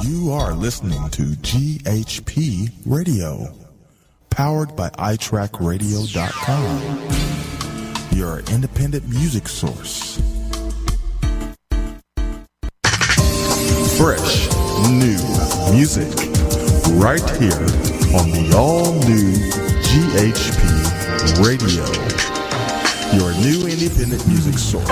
You are listening to GHP Radio, powered by iTrackRadio.com, your independent music source. Fresh, new music, right here on the all-new GHP Radio, your new independent music source.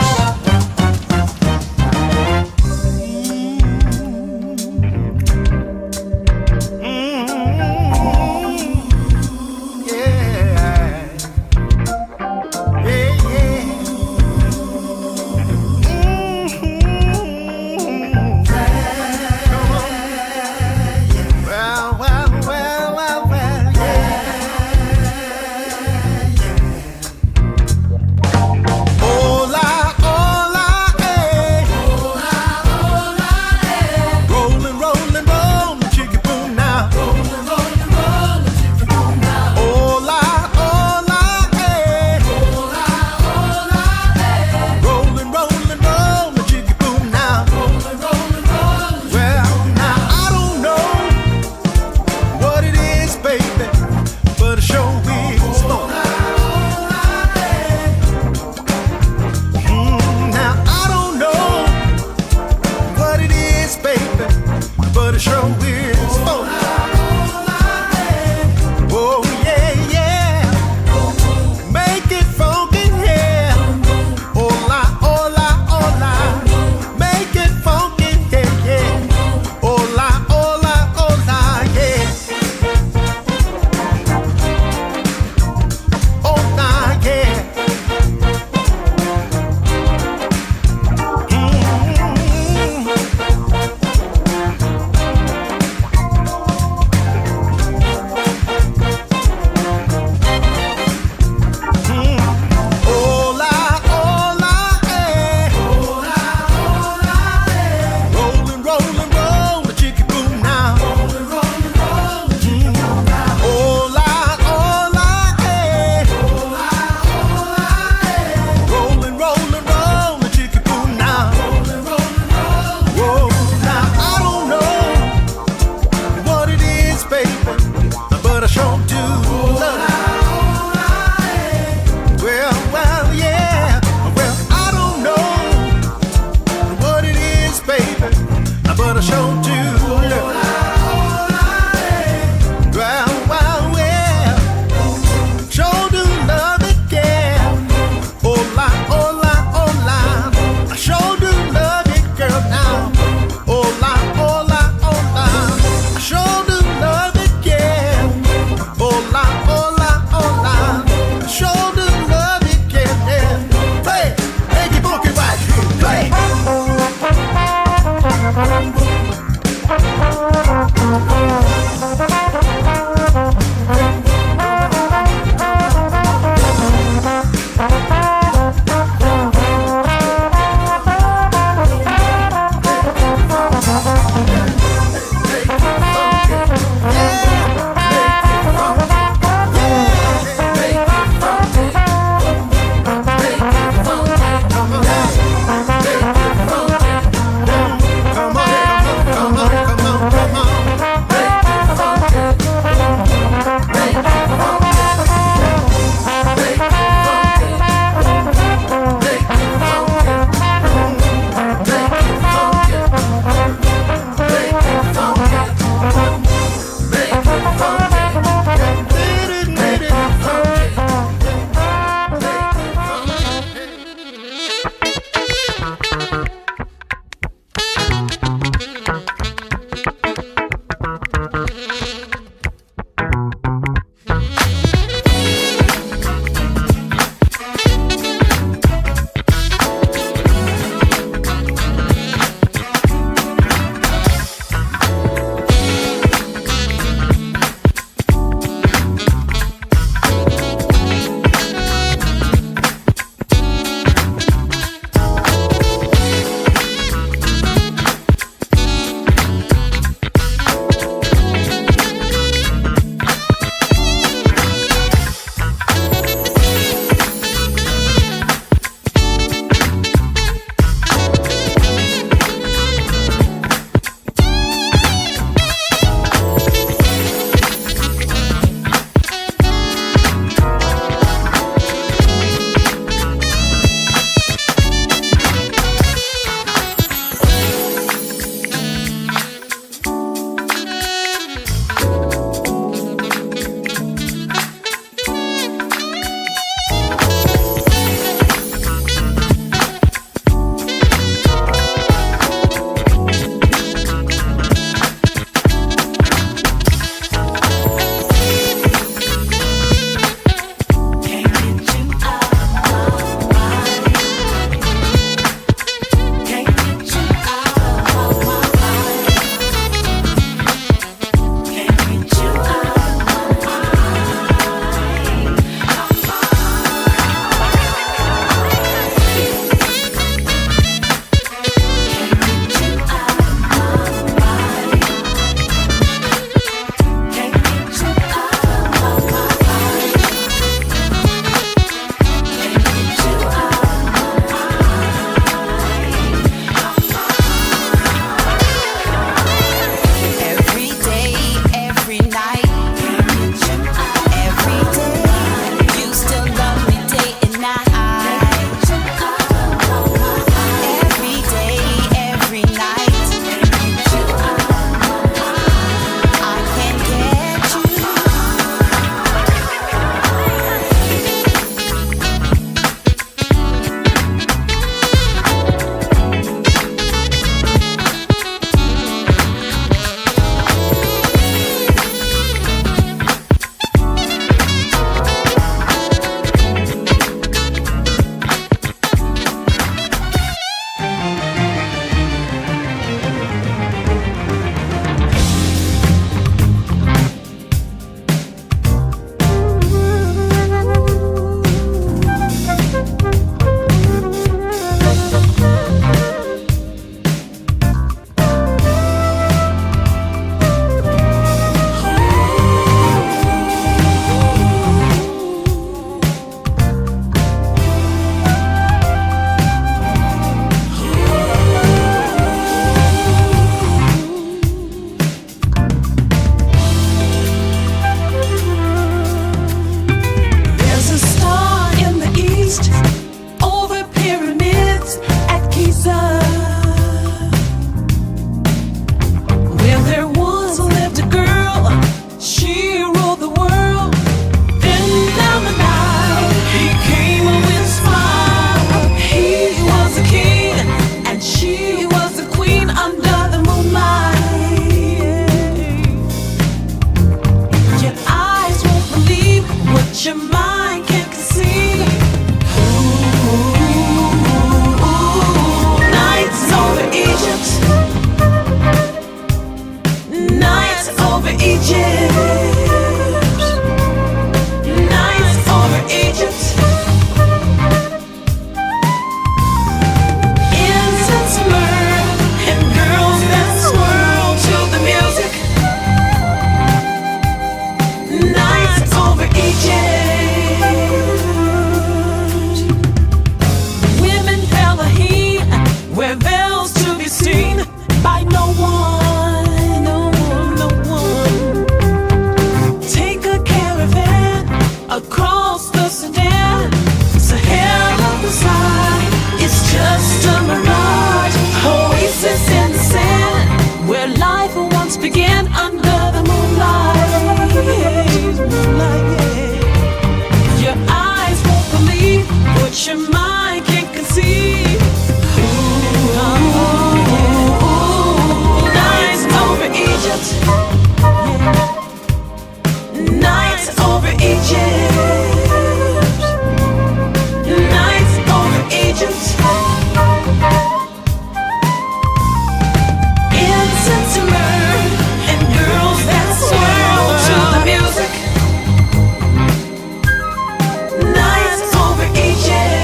your mind can't conceive. Nights over Egypt. Nights over Egypt. Nights over Egypt. Incense and myrrh and girls that swirl to the music. Nights over Egypt. Women feel the heat, wear veils to be seen by no one, no one, no one. Take a caravan across the Sudan, Sahara beside, it's just a mirage. Oasis in the sand, where life once began under the moonlight. Moonlight, yeah. Your eyes won't believe what your mind can't conceive. Nights over Egypt. Nights over Egypt. Nights over Egypt. Incense and myrrh and girls that swirl to the music. Nights over Egypt.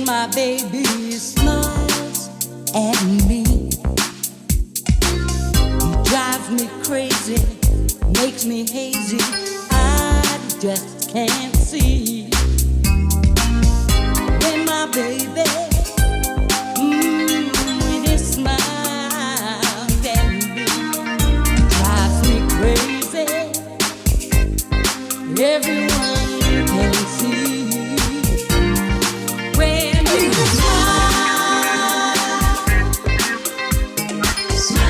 my baby smiles at me, he drives me crazy, makes me hazy. I just can't see when my baby, when he smiles at me, drives me crazy. Everyone can see when you smile, smile,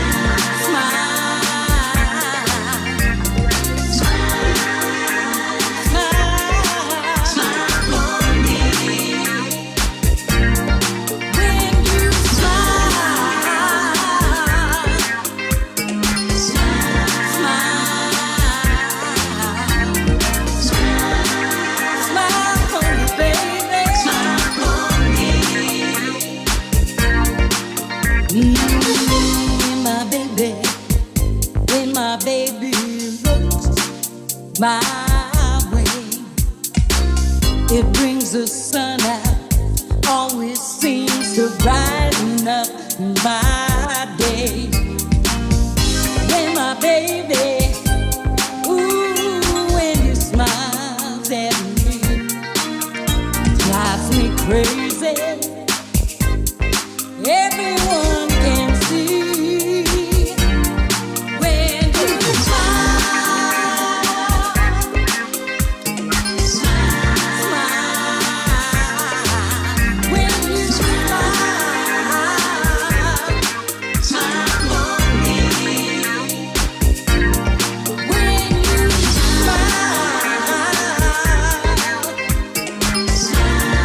smile, smile for me. When you smile, smile, smile for me, baby. Smile for me. When my baby looks my way, it brings the sun out, always seems to brighten up my day. When my baby, when he smiles at me, drives me crazy. Everyone can see when you smile, smile, when you smile, smile for me. When you smile for me. Smile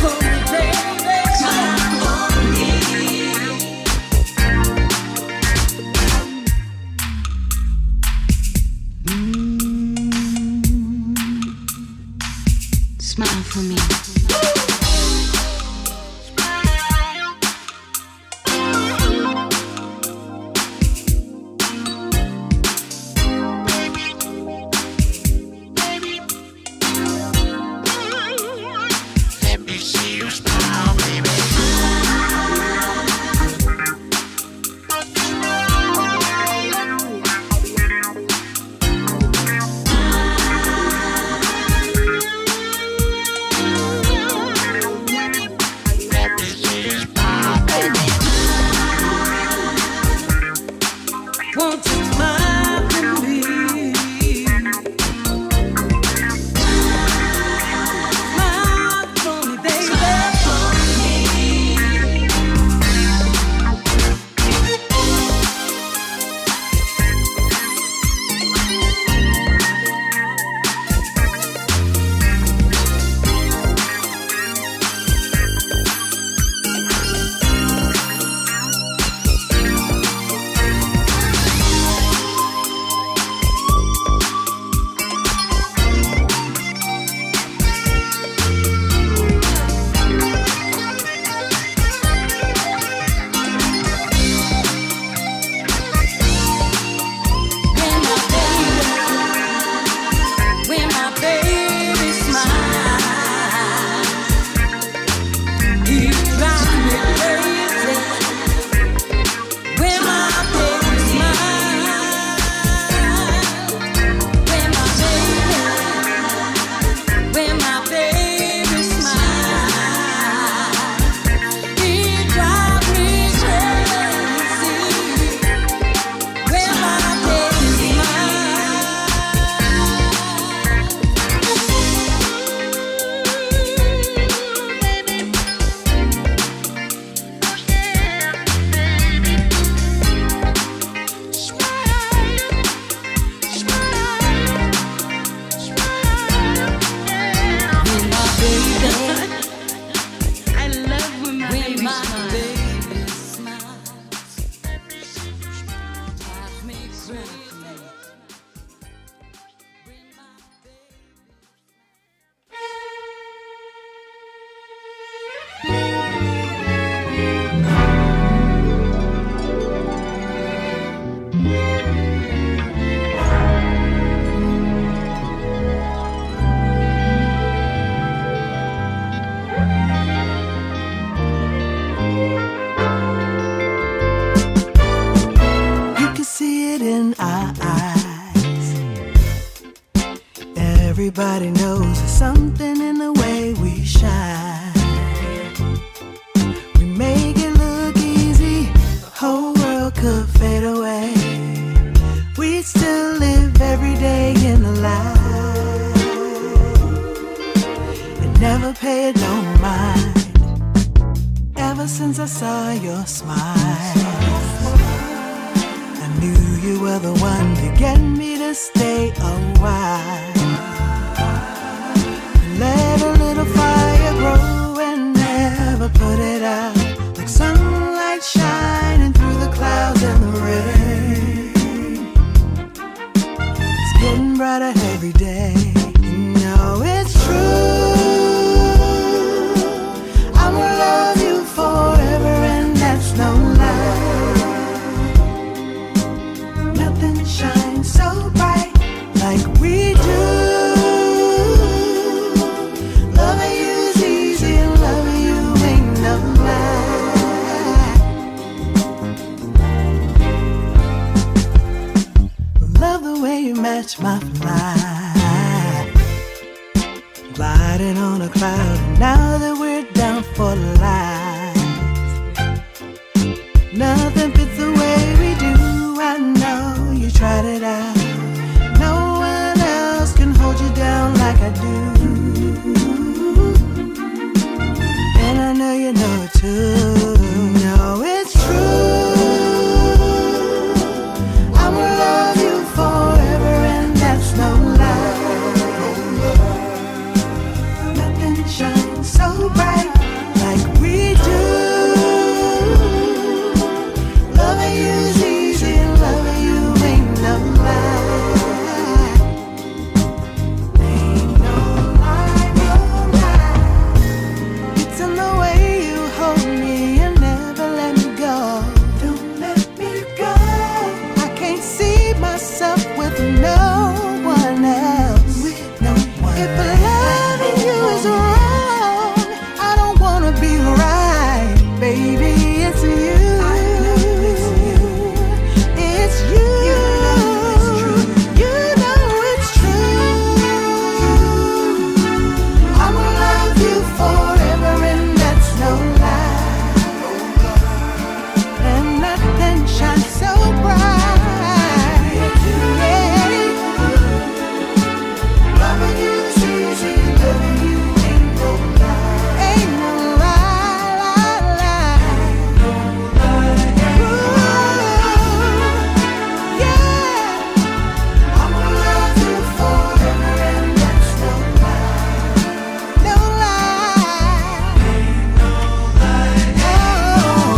for me, baby. Smile for me. Smile for me. Let me see you smile, baby. Everybody knows there's something in the way we shine. We make it look easy, the whole world could fade away. We still live every day in the light and never pay it no mind. Ever since I saw your smile, I knew you were the one to get me to stay a while. Let a little fire grow and never put it out, like sunlight shining through the clouds and the rain. It's getting brighter every day. You know it's true. I'ma love you forever, and that's no lie. Nothing shines so bright like we do. Loving you's easy and loving you ain't no lie. Love the way you match my fly, gliding on a cloud. And now that we're down for life, nothing fits the way we do. I know you tried it out. No one else can hold you down like I do. And I know you know it too. No, it's true. I'ma love you forever, and that's no lie. Nothing shines so bright like we do. Loving you's easy and loving you ain't no lie. Ain't no lie, no lie. It's in the way you hold me and never let me go. Don't let me go. I can't see myself with no one else. With no one If loving you is wrong, I don't wanna be right, baby. It's you. It's you. You know it's true. You know it's true. I'ma love you forever, and that's no lie. And nothing shines so bright. Yeah. Loving you's easy, loving you ain't no lie. Ain't no lie, lie. Ooh, yeah. I'ma love you forever, and that's no lie. No lie. Oh,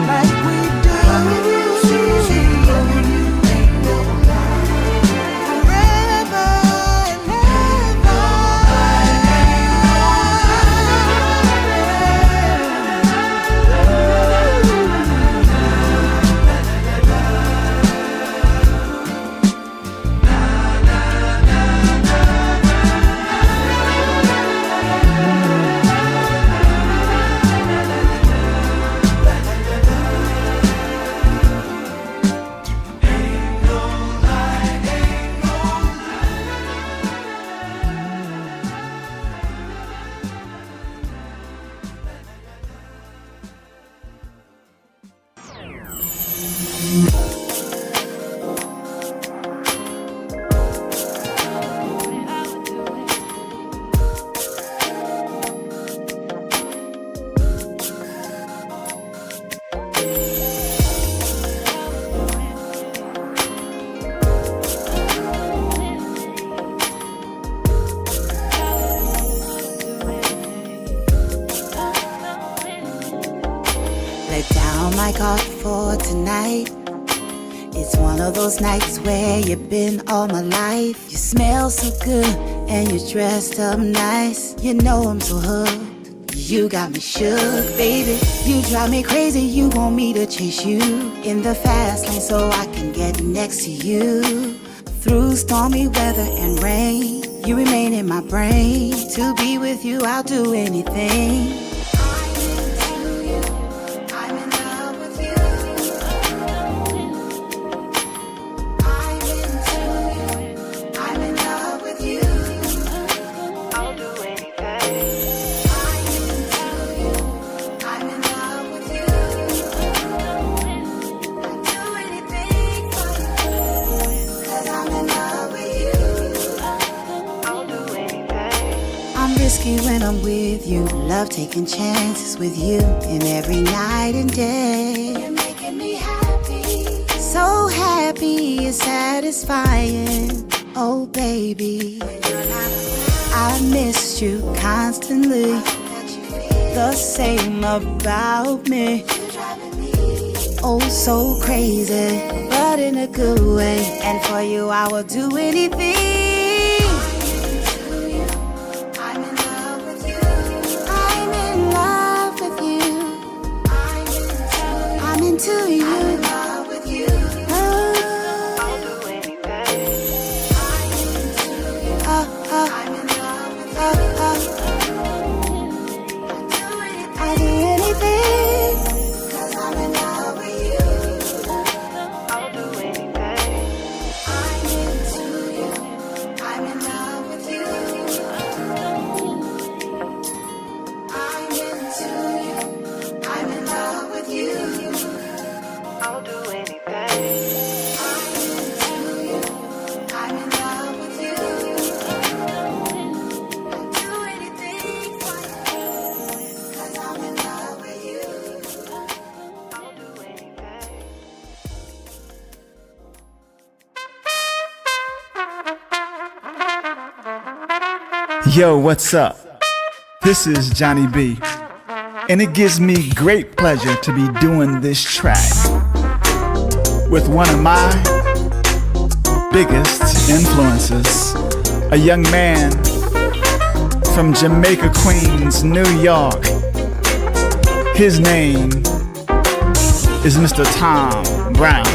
like we do. Loving you's easy, loving you ain't no lie. Forever and let down my guard for tonight. It's one of those nights where you've been all my life. You smell so good and you're dressed up nice. You know I'm so hooked. You got me shook, baby. You drive me crazy. You want me to chase you in the fast lane so I can get next to you. Through stormy weather and rain, you remain in my brain. To be with you, I'll do anything. lucky when I'm with you. Love taking chances with you. And every night and day, you're making me happy. So happy, it's satisfying. Oh baby, I missed you constantly. The same about me. Oh, so crazy, but in a good way. And for you, I will do anything. I'm in love with you. I'm in love with you. I'm into you. I'm in love with you. I'll do anything. I'm into you. I'm in love with you. I'll do anything. 'Cause I'm in love with you. I'll do anything. I'm into you. I'm in love with you. I'm into you. I'm in love with you. I'll do anything. I'm into you. I'm in love with you. I'll do anything for you. 'Cause I'm in love with you. I'll do anything. Yo, what's up? This is Johnny B, and it gives me great pleasure to be doing this track with one of my biggest influences, a young man from Jamaica, Queens, New York. His name is Mr. Tom Brown.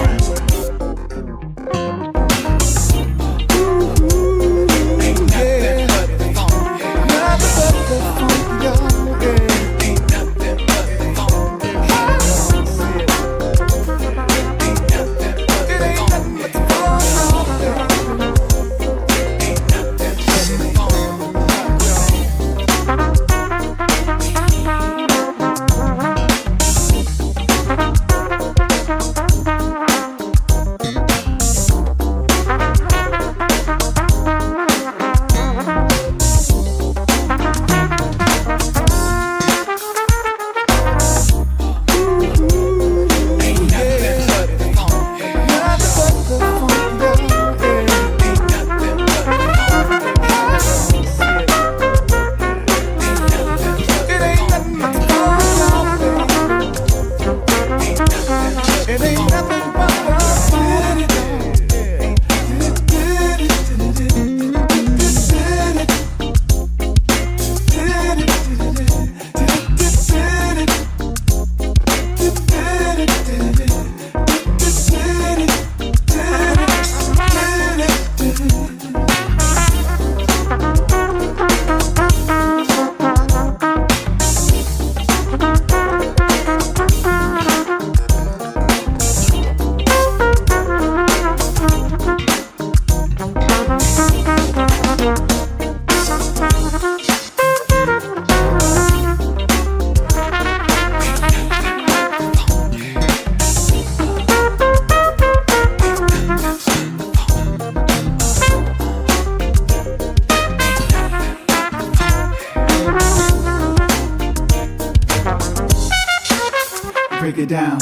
Break it down.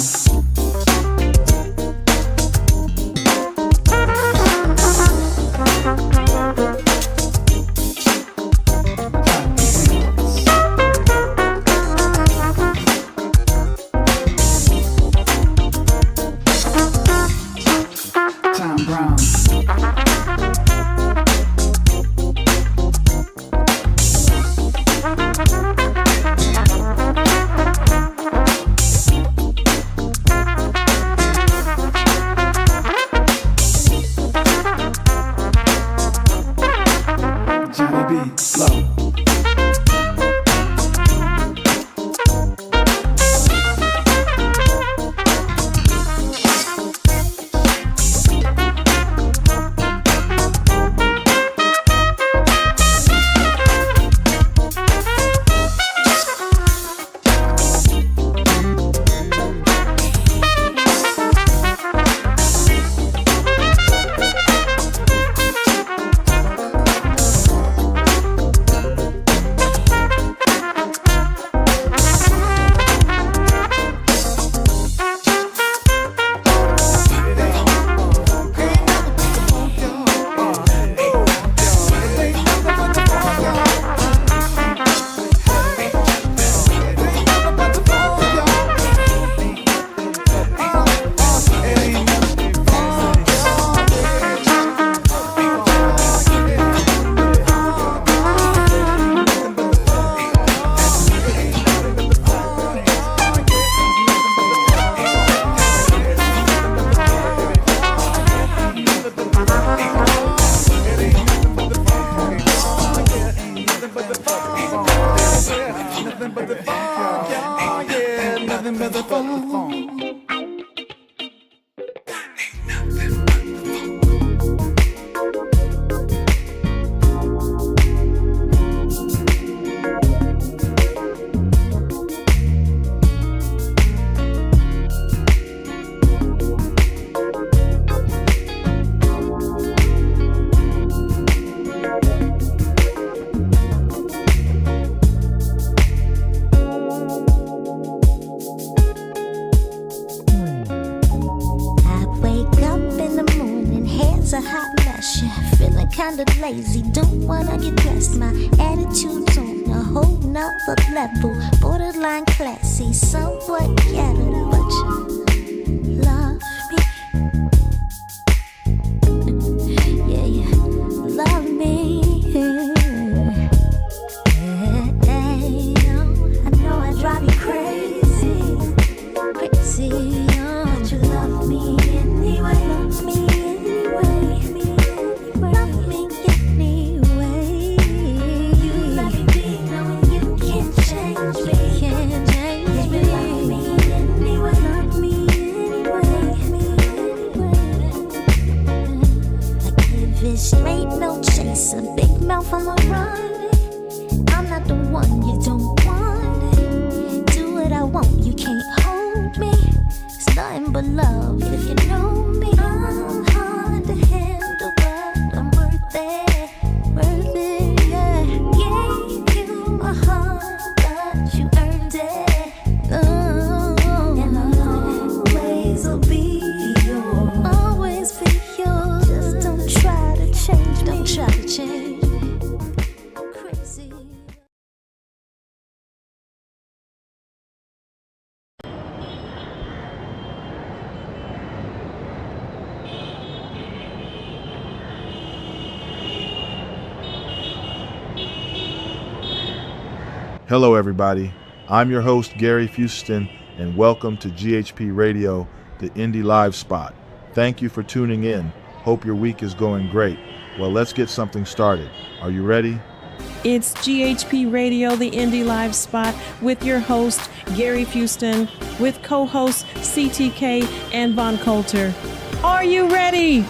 Tom Brown. but the phone. Kinda lazy, don't wanna get dressed. My attitude's on a whole nother level, borderline classy, somewhat ghetto, but you love me. Yeah, you love me. I know I drive you crazy, crazy. But you love me anyway, love me anyway. Straight, no chaser, big mouth on the run. I'm not the one you don't want. Do what I want, you can't hold me. It's nothing but love if you know me. I'm hard to handle, but I'm worth it, yeah. Gave you my heart, but you earned it. Oh, and I'll always will be yours. Always be yours. Just don't try to change me. Don't try to change me. Crazy. Hello, everybody. I'm your host, Gary Fuston, and welcome to GHP Radio, the Indie Live Spot. Thank you for tuning in. Hope your week is going great. Well, let's get something started. Are you ready? It's GHP Radio, the Indie Live Spot, with your host, Gary Fuston, with co-hosts CTK and Von Coulter. Are you ready?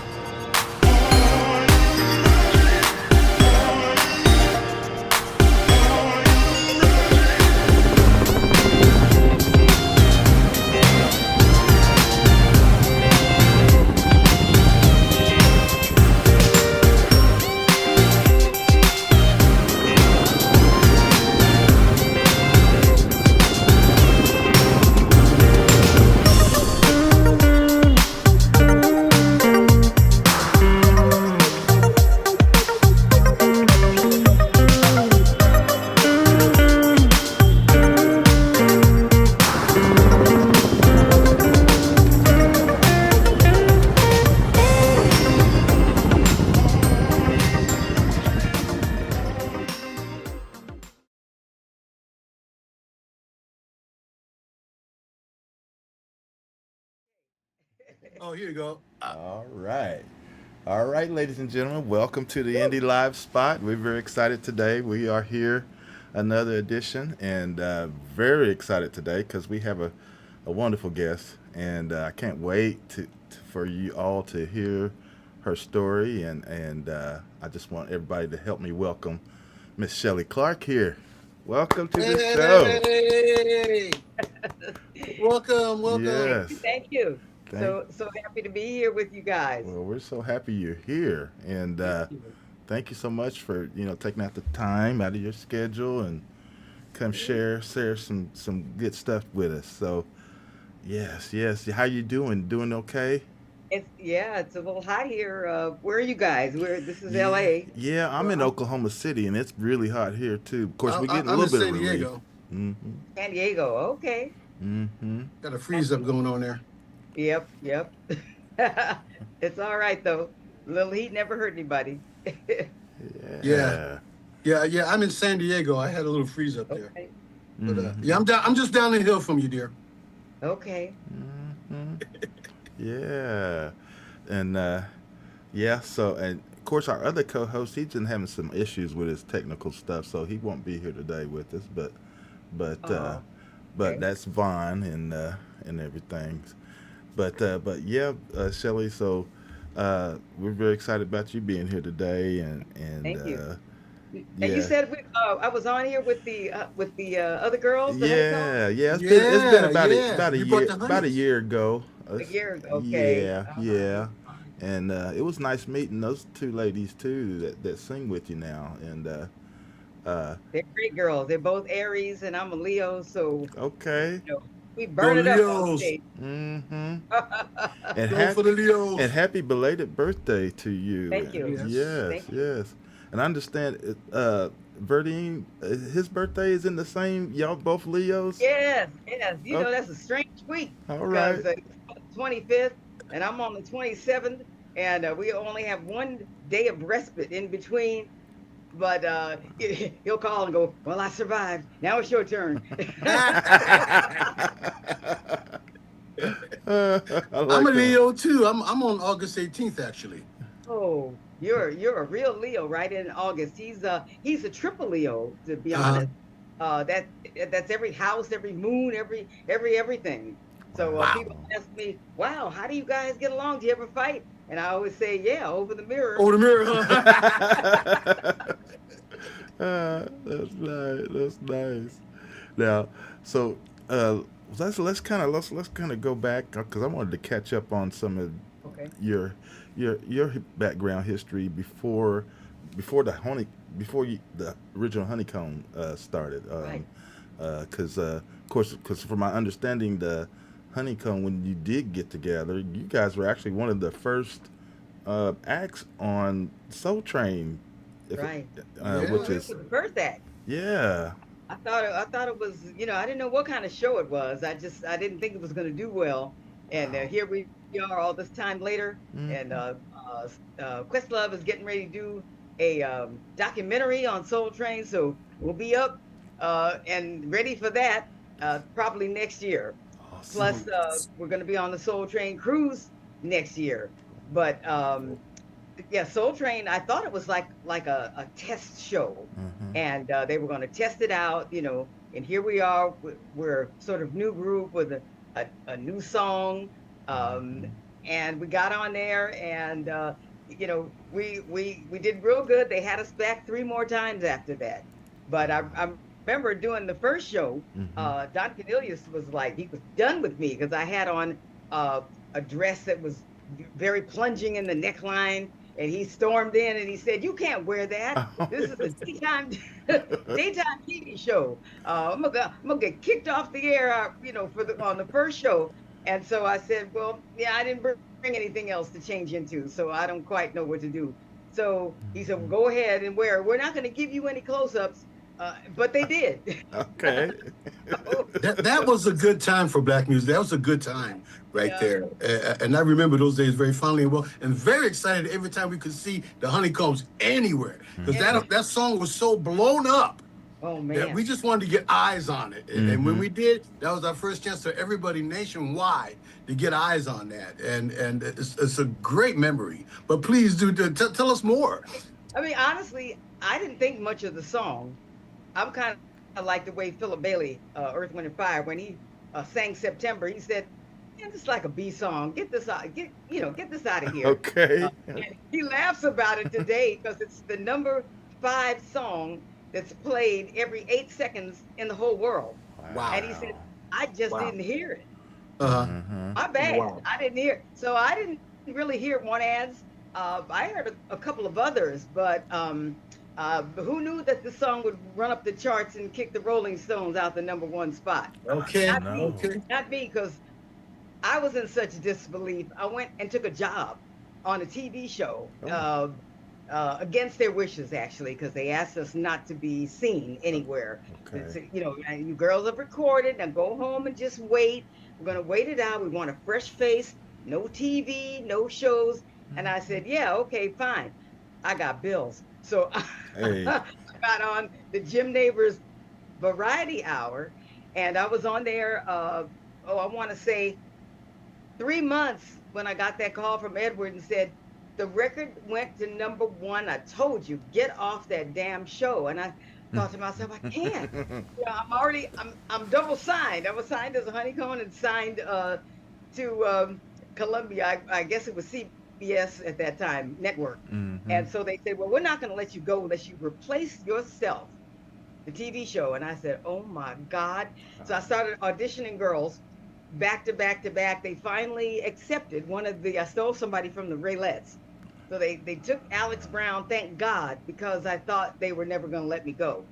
Oh, here you go. All right. All right, ladies and gentlemen, welcome to the Indie Live Spot. We're very excited today. We are here, another edition, and very excited today because we have a wonderful guest, and I can't wait for you all to hear her story, and I just want everybody to help me welcome Miss Shelly Clark here. Welcome to the Hey! Welcome. Yes. Thank you. So happy to be here with you guys. Well, we're so happy you're here, and thank you so much for taking out the time out of your schedule and come share some good stuff with us. So, yes. How you doing? Doing okay? It's a little hot here. Where are you guys? This is LA. Yeah, I'm in Oklahoma City, and it's really hot here too. Of course, we're getting a I'm little in bit San of relief. Diego. Mm-hmm. San Diego. Okay. Mm-hmm. Got a freeze up going on there. Yep. It's all right though. A little heat never hurt anybody. Yeah. I'm in San Diego. I had a little freeze up there. Okay. But I'm just down the hill from you, dear. Okay. Mm-hmm. Yeah, and so and of course our other co-host, he's been having some issues with his technical stuff, so he won't be here today with us. But Okay. that's Vaughn, and everything. But yeah, Shelly. So we're very excited about you being here today, and Thank you. And you yeah. said I was on here with the other girls, the honeycomb, Yeah, yeah. It's been Yeah, about yeah. You brought the a honeys. year ago. a year ago. Okay. Yeah, yeah. And it was nice meeting those two ladies too that sing with you now. And They're great girls. They're both Aries, and I'm a Leo, so okay. you know we Go burn it up on Leos. stage. Mm-hmm. And Go for the and Leos. happy belated birthday to you. Thank And you. Yes. yes, Thank you. yes. And I understand Verdine, his birthday is in the same. Y'all both Leos. Yes, yes. You Oh, know that's a strange week all right. because it's on the 25th, and I'm on the 27th, and we only have one day of respite in between. But he'll call and go, "Well, I survived. Now it's your turn." I I'm like a that. Leo too. I'm on August 18th actually. Oh, you're a real Leo, right? In August, he's a triple Leo, to be Uh-huh. honest. That that's every house, every moon, everything. So people Wow. ask me, "Wow, how do you guys get along? Do you ever fight?" And I always say, "Yeah, over the mirror." Oh, the mirror, huh? That's nice. That's nice. Now, so let's kind of go back because I wanted to catch up on some of Okay, your your background history before the the original honeycomb started. right, Because of course, because from my understanding, the honeycomb when you did get together, you guys were actually one of the first acts on Soul Train, if it, right. Yeah. which We were is the first act. yeah. I thought it was, I didn't know what kind of show it was. I didn't think it was going to do well. And Wow. here we are all this time later, and Hmm. Questlove is getting ready to do a documentary on Soul Train, so we'll be up and ready for that probably next year. Awesome. Plus, we're going to be on the Soul Train cruise next year. But yeah, Soul Train, I thought it was like a test show, Hmm. and they were going to test it out, and here we are. We're sort of new group with a new song, um, Hmm. and we got on there, and we did real good. They had us back three more times after that, but I remember doing the first show. Hmm. Don Cornelius was like he was done with me because I had on uh, a dress that was very plunging in the neckline, and he stormed in and he said, "You can't wear that. This is a daytime daytime TV show. I'm gonna get kicked off the air, for the on the first show." And so I said, "Well, yeah, I didn't bring anything else to change into, so I don't quite know what to do." So he said, "Well, go ahead and wear it. We're not going to give you any close-ups," but they did. Okay. So, That was a good time for black music. That was a good time right yeah, there. And I remember those days very fondly and well, and very excited every time we could see the honeycombs anywhere because anyway. that song was so blown up Oh that we man. just wanted to get eyes on it. And when Hmm. we did, that was our first chance for everybody nationwide to get eyes on that. And it's a great memory. But please tell us more. I mean, honestly, I didn't think much of the song. I'm kind of like the way Philip Bailey, Earth, Wind and Fire, when he sang September, he said, "Man, it's like a B song. Get this out, get this out of here." Okay. And he laughs about it today because it's the number 5 song that's played every 8 seconds in the whole world. And he said, Wow. "I just Wow. didn't hear it. Uh-huh. Hmm. My bad. Wow. I didn't hear it." So I didn't really hear one ads. I heard a couple of others, but who knew that the song would run up the charts and kick the Rolling Stones out the number 1 spot? Okay. Not me. No. Okay. Not me, because I was in such disbelief. I went and took a job on a TV show Oh. against their wishes, actually, because they asked us not to be seen anywhere. It's, Okay. you girls have recorded. Now go home and just wait. We're going to wait it out. We want a fresh face, no TV, no shows. And I said, "Yeah, okay, fine." I got bills. So Hey. I got on the Jim Neighbors Variety Hour, and I was on there, I want to say 3 months when I got that call from Edward and said, "The record went to number 1. I told you, get off that damn show." And thought to myself, I can't. I'm double signed. I was signed as a honeycomb and signed to Columbia. I guess it was CBS at that time, network. And so they said, well, we're not going to let you go unless you replace yourself, the TV show. And I said, oh my God. So I started auditioning girls back to back to back. They finally accepted I stole somebody from the Raylettes. So they took Alex Brown, thank God, because I thought they were never going to let me go.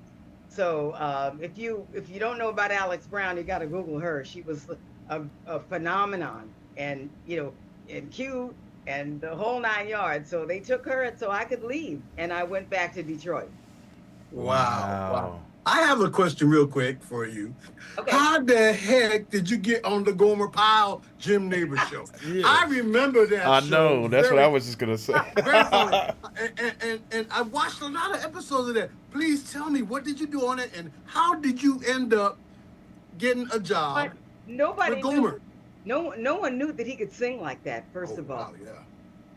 So if you don't know about Alex Brown, you got to Google her. She was a phenomenon, and and cute, and the whole 9 yards. So they took her, and so I could leave, and I went back to Detroit. Wow. I have a question real quick for you. Okay. How the heck did you get on the Gomer Pyle Jim Neighbors show? Yes. I remember that show. I know. That's what I was just gonna say. Very funny. And I watched a lot of episodes of that. Please tell me, what did you do on it, and how did you end up getting a job? But nobody with Gomer? knew. No one knew that he could sing like that. First of all, wow, yeah.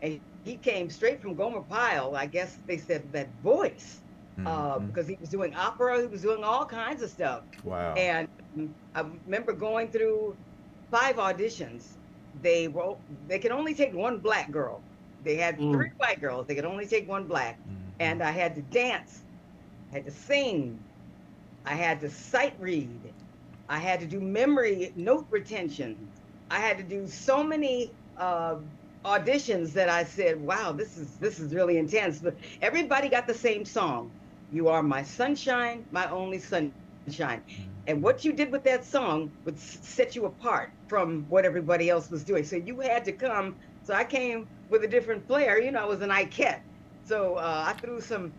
and he came straight from Gomer Pyle. I guess they said that voice. Because he was doing opera, he was doing all kinds of stuff. Wow. And I remember going through 5 auditions. They could only take one black girl. They had 3 white girls. They could only take one black. And I had to dance. I had to sing. I had to sight read. I had to do memory note retention. I had to do so many auditions that I said, wow, this is really intense. But everybody got the same song. You are my sunshine, my only sunshine. And what you did with that song would set you apart from what everybody else was doing. So you had to come. So I came with a different flair. I was an Ikette. So I threw some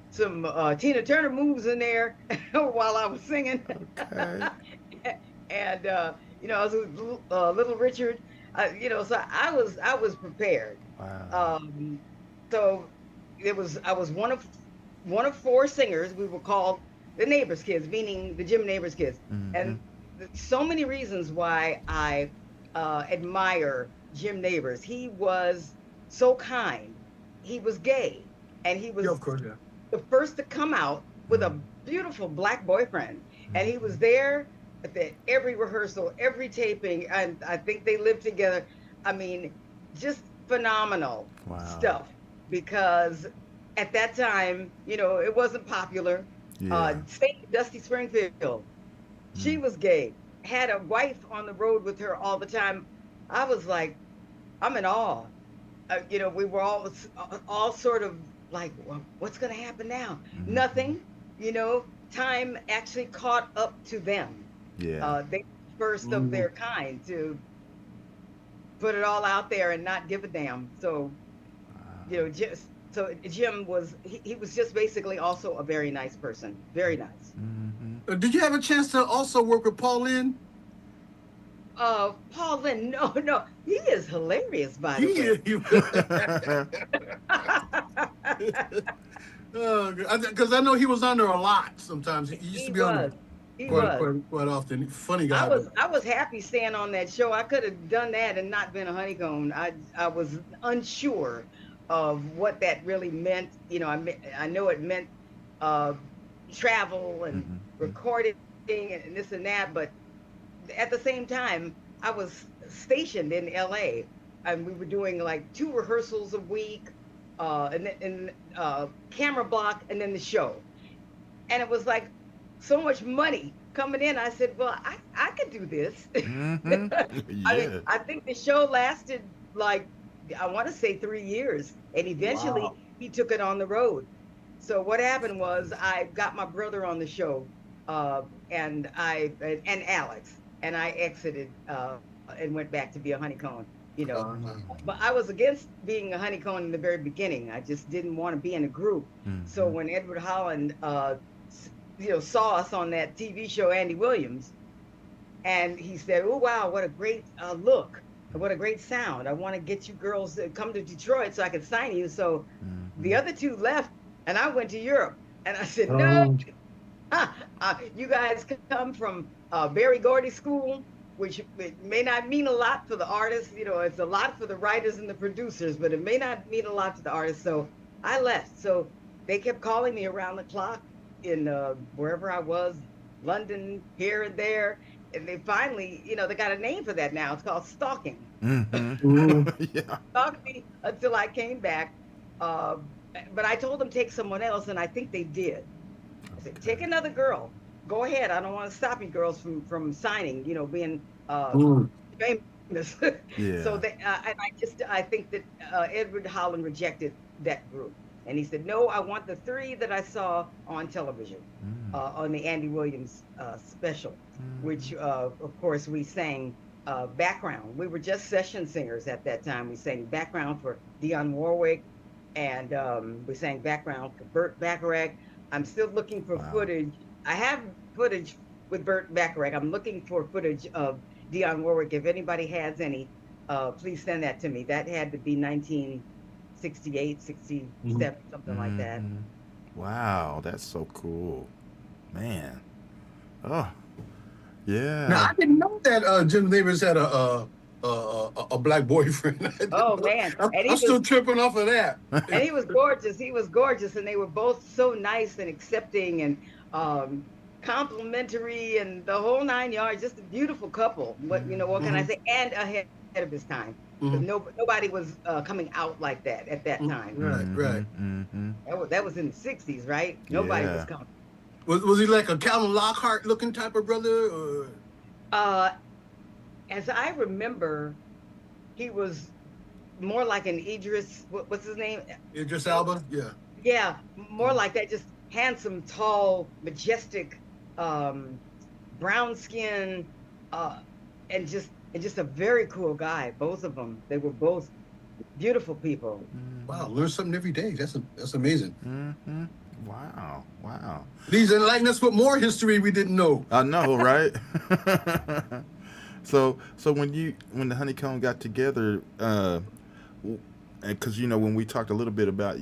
Tina Turner moves in there while I was singing. Okay. And I was with Little Richard. So I was prepared. Wow. So I was one of 4 singers. We were called the Neighbors Kids, meaning the Jim Neighbors Kids. And so many reasons why I admire Jim Neighbors. He was so kind. He was gay, and he was Yeah, of course, yeah. the first to come out with a beautiful black boyfriend. And he was there at every rehearsal, every taping, and I think they lived together. I mean, just phenomenal stuff, because at that time, it wasn't popular. Yeah. Dusty Springfield, she was gay, had a wife on the road with her all the time. I was like, I'm in awe. We were all sort of like, well, what's going to happen now? Nothing. Time actually caught up to them. Yeah. They first of their kind to put it all out there and not give a damn. So, So Jim was just basically also a very nice person. Very nice. Did you have a chance to also work with Paul Lynn? Paul Lynn, no. He is hilarious, by the way. Because I know he was on there a lot sometimes. He used to be on there quite often. Funny guy. I was happy staying on that show. I could have done that and not been a honeycomb. I was unsure of what that really meant. I know it meant travel and recording and this and that, but at the same time, I was stationed in LA, and we were doing like 2 rehearsals a week, and camera block, and then the show. And it was like so much money coming in. I said, well, I could do this. Yeah. I think the show lasted like, I want to say 3 years, and eventually he took it on the road. So what happened was I got my brother on the show, and Alex, and I exited and went back to be a honeycomb. But I was against being a honeycomb in the very beginning. I just didn't want to be in a group. So when Edward Holland, saw us on that TV show, Andy Williams, and he said, "Oh wow, what a great look, what a great sound! I want to get you girls to come to Detroit so I can sign you." So the other 2 left, and I went to Europe. And I said, "No, you guys come from Barry Gordy School, which it may not mean a lot for the artists. It's a lot for the writers and the producers, but it may not mean a lot to the artists." So I left. So they kept calling me around the clock. in wherever I was, London, here and there, and they finally, they got a name for that now. It's called stalking. Mm-hmm. Yeah. Stalked me until I came back, uh, but I told them take someone else, and I think they did. I said, take another girl. Go ahead. I don't want to stop you girls from signing. Being Mm. famous. Yeah. So they, and I think that Edward Holland rejected that group, and he said, no, I want the three that I saw on television, on the Andy Williams special, which of course we sang background. We were just session singers at that time. We sang background for Dionne Warwick, and we sang background for Burt Bacharach. I'm still looking for footage. I have footage with Burt Bacharach. I'm looking for footage of Dionne Warwick. If anybody has any, please send that to me. That had to be 1968, 67, something like that. Wow, that's so cool, man. Oh, yeah. Now I didn't know that Jim Davis had a black boyfriend. Oh man, I'm still tripping off of that. And he was gorgeous. He was gorgeous, and they were both so nice and accepting and complimentary and the whole 9 yards. Just a beautiful couple. What can I say? And ahead of his time. Nobody was coming out like that at that time. Right. That was in the 60s, right? Nobody was coming. Was he like a Calvin Lockhart looking type of brother? Or? As I remember, he was more like an Idris. What's his name? Idris Elba. Yeah. Yeah, more like that. Just handsome, tall, majestic, brown skin, and just a very cool guy. Both of them. They were both beautiful people. Wow, learn something every day. That's amazing. Mm-hmm. Wow. Please enlighten us with more history we didn't know. I know, right? So when the Honeycomb got together, because when we talked a little bit about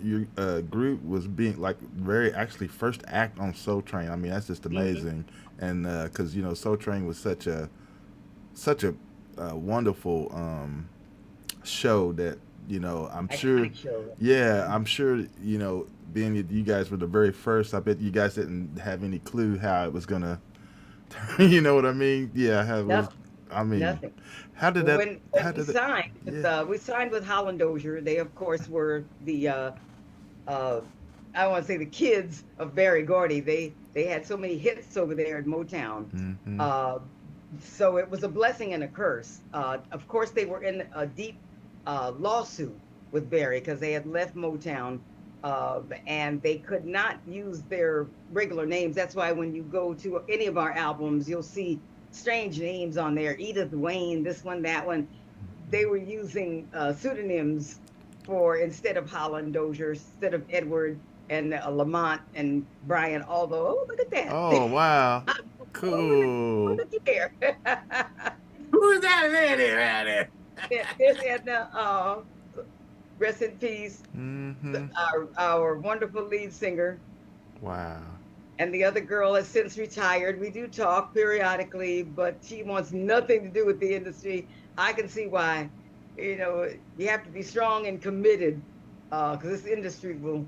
your group was being like very actually first act on Soul Train. I mean, that's just amazing, and because Soul Train was such a wonderful show that I'm sure. Yeah, I'm sure being that you guys were the very first. I bet you guys didn't have any clue how it was gonna. You know what I mean? Yeah. Nothing. How did that? When we signed with Holland Dozier. They of course were the I want to say the kids of Berry Gordy. They had so many hits over there at Motown. So it was a blessing and a curse. Of course, they were in a deep lawsuit with Berry because they had left Motown. And they could not use their regular names. That's why when you go to any of our albums, you'll see strange names on there. Edith Wayne, this one, that one. They were using pseudonyms instead of Holland Dozier, instead of Edward and Lamont and Brian. Although, look at that. Oh, wow. Cool. Look at there. Who is that lady right there? There's Edna. Rest in peace. Our wonderful lead singer. Wow. And the other girl has since retired. We do talk periodically, but she wants nothing to do with the industry. I can see why. You have to be strong and committed, because this industry will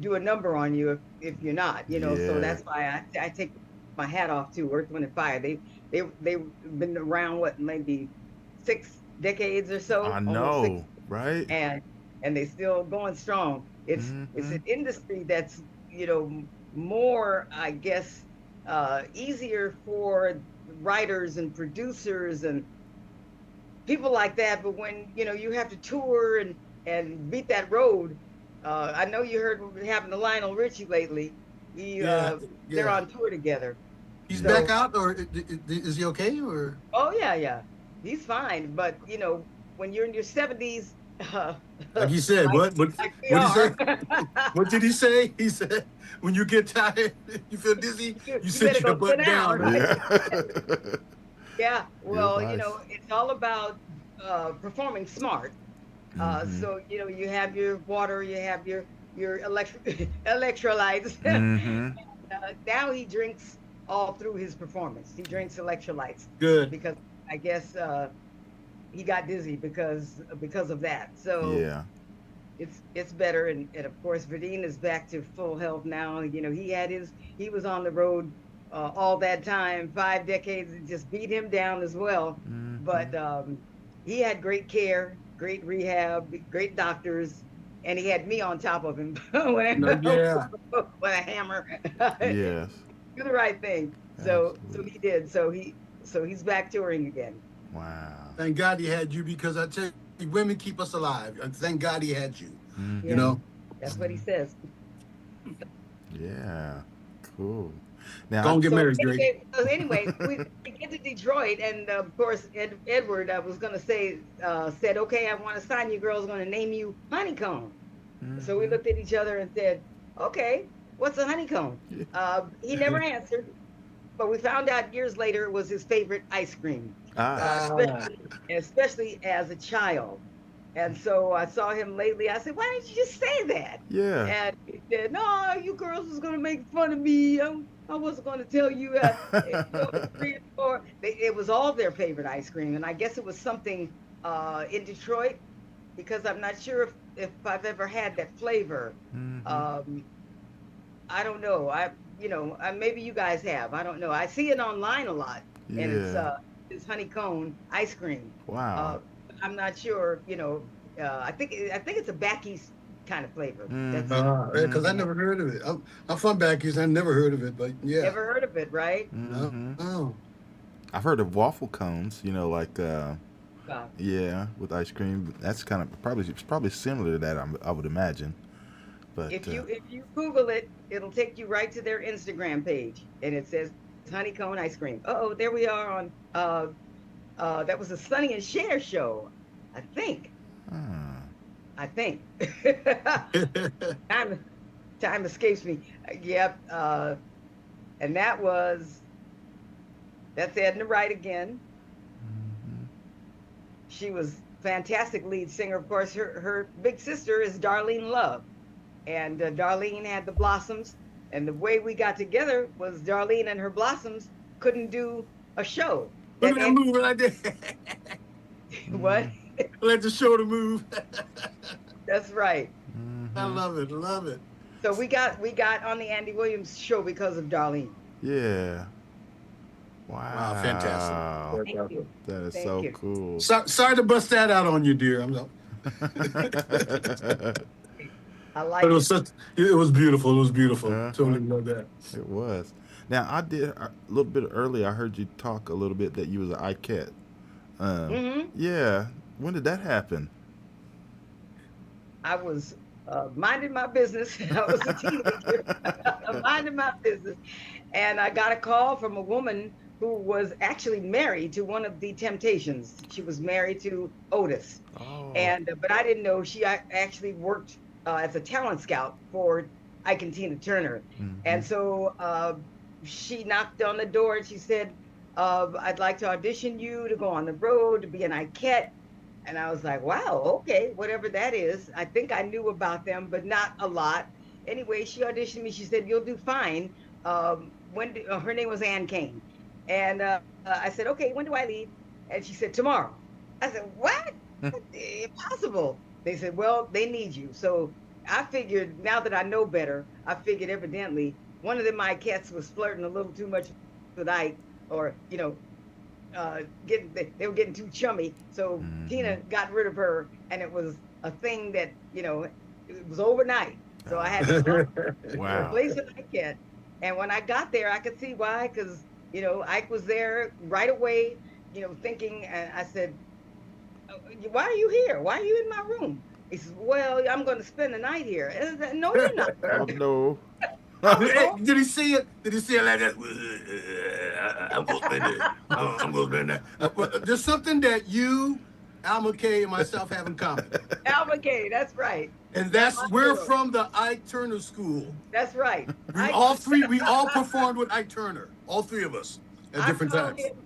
do a number on you if you're not. So that's why I take my hat off to Earth, Wind, and Fire. They've been around maybe 6 decades or so. I know, right? And they still going strong. It's an industry that's more, I guess, easier for writers and producers and people like that. But when you have to tour and beat that road, I know you heard what happened to Lionel Richie lately. They're on tour together. He's back out, or is he okay? Or yeah, he's fine. But when you're in your 70s. Like he said, what did he say? What did he say? He said, when you get tired, you feel dizzy, you sit your butt down. Right? Yeah. Well, it's all about performing smart. So you have your water, you have your electrolytes. Now he drinks all through his performance. He drinks electrolytes. Good. Because I guess he got dizzy because of that. So yeah. it's better, and of course Verdine is back to full health now. You know, he was on the road all that time, 5 decades, and just beat him down as well. But he had great care, great rehab, great doctors, and he had me on top of him No, yeah. with a hammer. Yes. Do the right thing. So Absolutely. he did. So he's back touring again. Wow. Thank God he had you, because I tell you, women keep us alive. And thank God he had you. Mhm. You know, That's what he says. Yeah. Cool. Now, don't get married, Drake. Anyway, we get to Detroit, and of course, Edward, I was gonna say, said, "Okay, I want to sign you girls. Going to name you Honeycomb." So we looked at each other and said, "Okay, what's a honeycomb?" He never answered, but we found out years later it was his favorite ice cream, especially as a child. And so I saw him lately. I said, "Why didn't you just say that?" yeah. And he said, "No, you girls was gonna make fun of me. I wasn't gonna tell you." Three and four. It was all their favorite ice cream, and I guess it was something in Detroit, because I'm not sure if I've ever had that flavor. I don't know. Maybe you guys have. I don't know. I see it online a lot, and Yeah. it's honeycomb ice cream. Wow. I'm not sure. I think it's a back east kind of flavor. That's Because I never heard of it. I'm from back east. I never heard of it, but yeah. never heard of it, right? No. I've heard of waffle cones, like Wow. yeah, with ice cream. That's kind of probably similar to that, I would imagine. But If you Google it, it'll take you right to their Instagram page, and it says honeycomb ice cream. Oh, there we are on. That was a Sonny and Cher show, I think. I think. Time escapes me. Yep. And that's Edna Wright again. She was fantastic lead singer. Of course, her big sister is Darlene Love. And Darlene had the Blossoms. And the way we got together was Darlene and her Blossoms couldn't do a show. Look at that move right there. What? Let the show to move. That's right. I love it. Love it. So we got on the Andy Williams show because of Darlene. yeah. Wow. Wow, fantastic. Thank you. That is Thank so you. cool. Sorry to bust that out on you, dear. I like But it was beautiful. It was beautiful. Uh-huh. Totally love that. It was. Now, I did a little bit earlier. I heard you talk a little bit that you was an ICAT. Yeah. When did that happen? I was minding my business. I was a teenager, minding my business. And I got a call from a woman who was actually married to one of the Temptations. She was married to Otis. Oh. But I didn't know she actually worked as a talent scout for Ike and Tina Turner. And so she knocked on the door and she said, "I'd like to audition you to go on the road, to be an Ikette." And I was like, wow, okay, whatever that is. I think I knew about them, but not a lot. Anyway, she auditioned me. She said, "You'll do fine." Her name was Ann Kane. And I said, "Okay, when do I leave?" And she said, "Tomorrow." I said, "What? Impossible." They said, "Well, they need you." So I figured, now that I know better, I figured evidently one of them Ikettes was flirting a little too much with Ike, or, they were getting too chummy. So Tina got rid of her, and it was a thing that, it was overnight. So I had to Wow. replace an Ikette. And when I got there, I could see why, because, Ike was there right away, thinking, and I said, "Why are you here? Why are you in my room?" He says, "Well, I'm going to spend the night here." And I said, "No, you're not." Oh, no. Did he see it? Did he see it like that? I'm gonna spend it. I'm gonna spend that. There's something that you, Al McKay, and myself have in common, Al McKay, that's right. and we're from the Ike Turner School. That's right. We all performed with Ike Turner, all three of us at different I call times. him-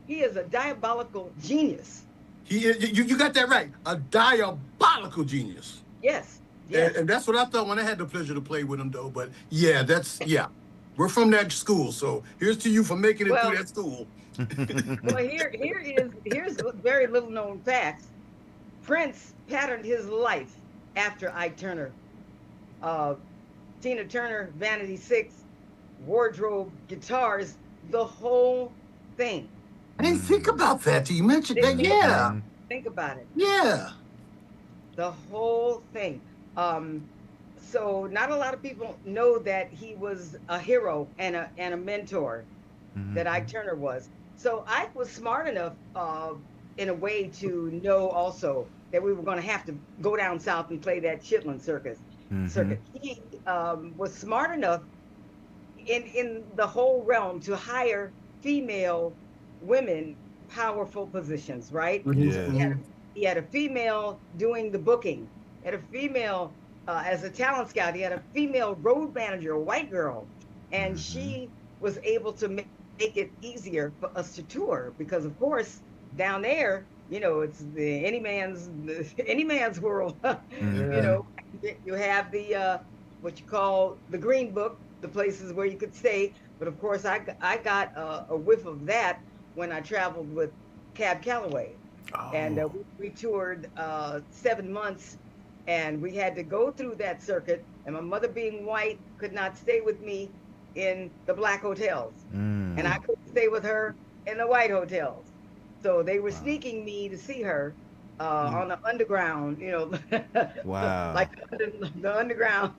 He is a diabolical genius. You got that right. A diabolical genius. Yes. Yes. And that's what I thought when I had the pleasure to play with him, though. But yeah, we're from that school. So here's to you for making it through that school. Well, here's very little known facts. Prince patterned his life after Ike Turner. Uh, Tina Turner, Vanity Six, wardrobe, guitars, the whole thing. I didn't think about that. You mentioned that. Yeah. Think about it. Yeah. The whole thing. So not a lot of people know that he was a hero and a mentor, that Ike Turner was. So Ike was smart enough, in a way, to know also that we were going to have to go down south and play that Chitlin circuit. He was smart enough in the whole realm to hire female women, powerful positions, right? Yeah. He had a female doing the booking, had a female as a talent scout. He had a female road manager, a white girl, and she was able to make it easier for us to tour because, of course, down there, you know, it's any man's world. You know, you have the what you call the green book, the places where you could stay. But of course, I got a whiff of that when I traveled with Cab Calloway. And we toured 7 months, and we had to go through that circuit. And my mother, being white, could not stay with me in the black hotels, and I couldn't stay with her in the white hotels. So they were sneaking me to see her on the underground, you know, like the underground.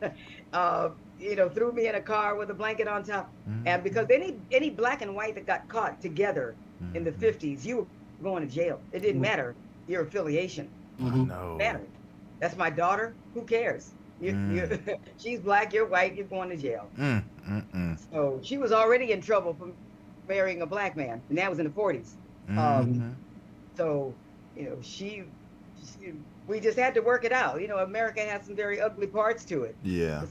You know, threw me in a car with a blanket on top, and because any black and white that got caught together in the 50s, you were going to jail. It didn't matter your affiliation. No. It mattered. That's my daughter. Who cares? She's black, you're white, you're going to jail. So she was already in trouble for marrying a black man, and that was in the 40s. So, you know, we just had to work it out. You know, America has some very ugly parts to it. Yeah.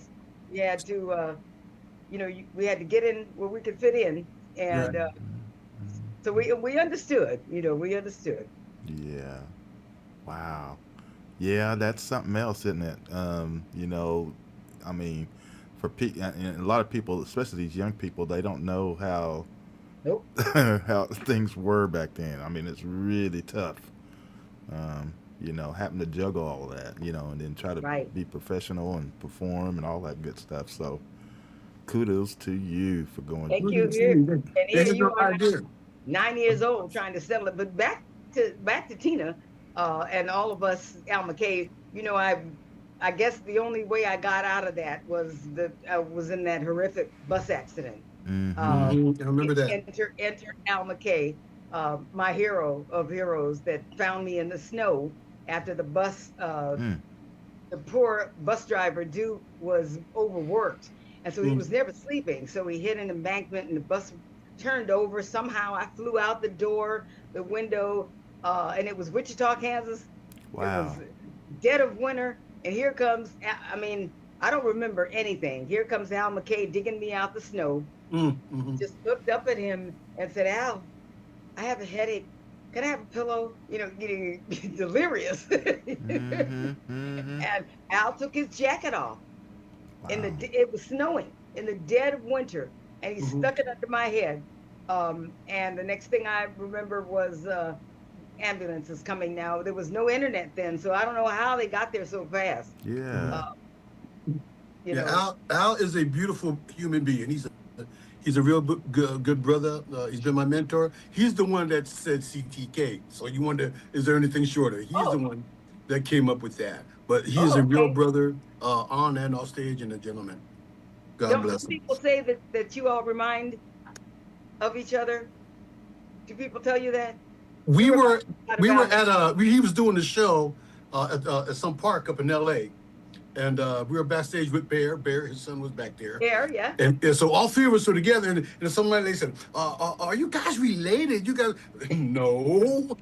We had to, you know, we had to get in where we could fit in, and so we understood. You know, we understood. Yeah. Wow. Yeah, that's something else, isn't it? You know, I mean, for and a lot of people, especially these young people, they don't know how how things were back then. I mean, it's really tough. You know, having to juggle all that, you know, and then try to be professional and perform and all that good stuff. So, kudos to you for going. Thank you. And here you are, 9 years old, trying to settle it. But back to Tina. And all of us, Al McKay, you know, I guess the only way I got out of that was that I was in that horrific bus accident. I remember that. Enter Al McKay, my hero of heroes, that found me in the snow after the bus. The poor bus driver, Duke, was overworked, and so he was never sleeping. So he hit an embankment, and the bus turned over. Somehow I flew out the door, the window. And it was Wichita, Kansas. Wow. It was dead of winter. And here comes, I mean, I don't remember anything. Here comes Al McKay digging me out the snow. Just looked up at him and said, Al, I have a headache. Can I have a pillow? You know, getting delirious. And Al took his jacket off. Wow. It was snowing in the dead of winter. And he stuck it under my head. And the next thing I remember was ambulances coming now. There was no internet then, so I don't know how they got there so fast. Yeah. You know. Al is a beautiful human being. He's a real good brother. He's been my mentor. He's the one that said CTK. So you wonder, is there anything shorter? He's the one that came up with that. But he is a real brother on and off stage, and a gentleman. God bless him. People say that you all remind of each other? Do people tell you that? We were at he was doing the show at some park up in LA, and we were backstage with Bear. His son was back there. Bear, yeah. And so all three of us were together, and somebody, they said, "Are you guys related? You guys?" No,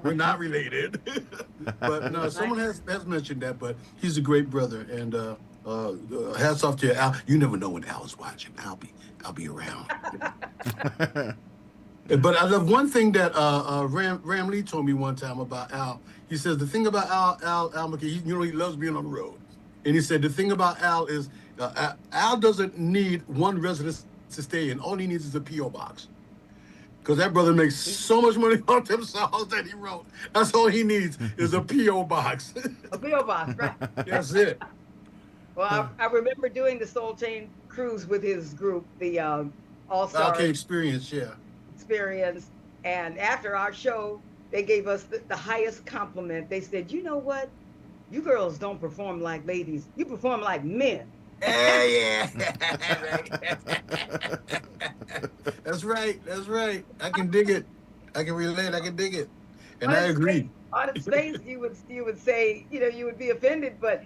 we're not related. But no, someone has mentioned that. But he's a great brother, and hats off to you, Al. You never know when Al is watching. I'll be around. But I love one thing that Ram Lee told me one time about Al. He says the thing about Al McKay, he loves being on the road. And he said the thing about Al is Al doesn't need one residence to stay in. All he needs is a P.O. box. Because that brother makes so much money off them songs that he wrote. That's all he needs is a P.O. box. A P.O. box, right? That's it. Well, I remember doing the Soul Train cruise with his group, the All Star Okay, experience, yeah. Experience. And after our show, they gave us the highest compliment. They said, "You know what? You girls don't perform like ladies. You perform like men." Yeah. That's right. That's right. I can dig it. I can relate. I can dig it. And I agree. On its face, you would say, you would be offended, but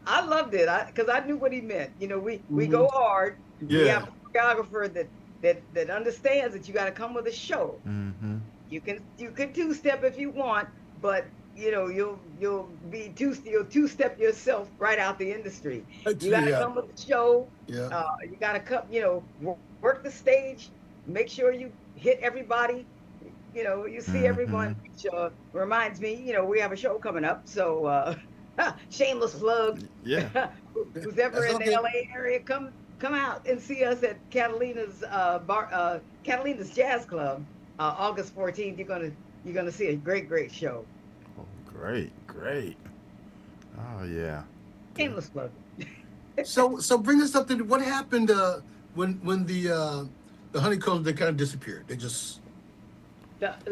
I loved it because I knew what he meant. We go hard. Yeah. We have a choreographer that understands that you got to come with a show. Mm-hmm. You can two-step if you want, but you'll you'll two-step yourself right out the industry. You got to come with the show. Yeah. You got to come, work the stage, make sure you hit everybody. You see everyone, which reminds me, we have a show coming up. So shameless plug. Yeah. Who's ever in the LA area, come out and see us at Catalina's Catalina's Jazz Club, August 14th. You're gonna see a great show. Oh, great. Oh yeah. Shameless plug. So bring us up to what happened when the Honeycombs, they kind of disappeared. They just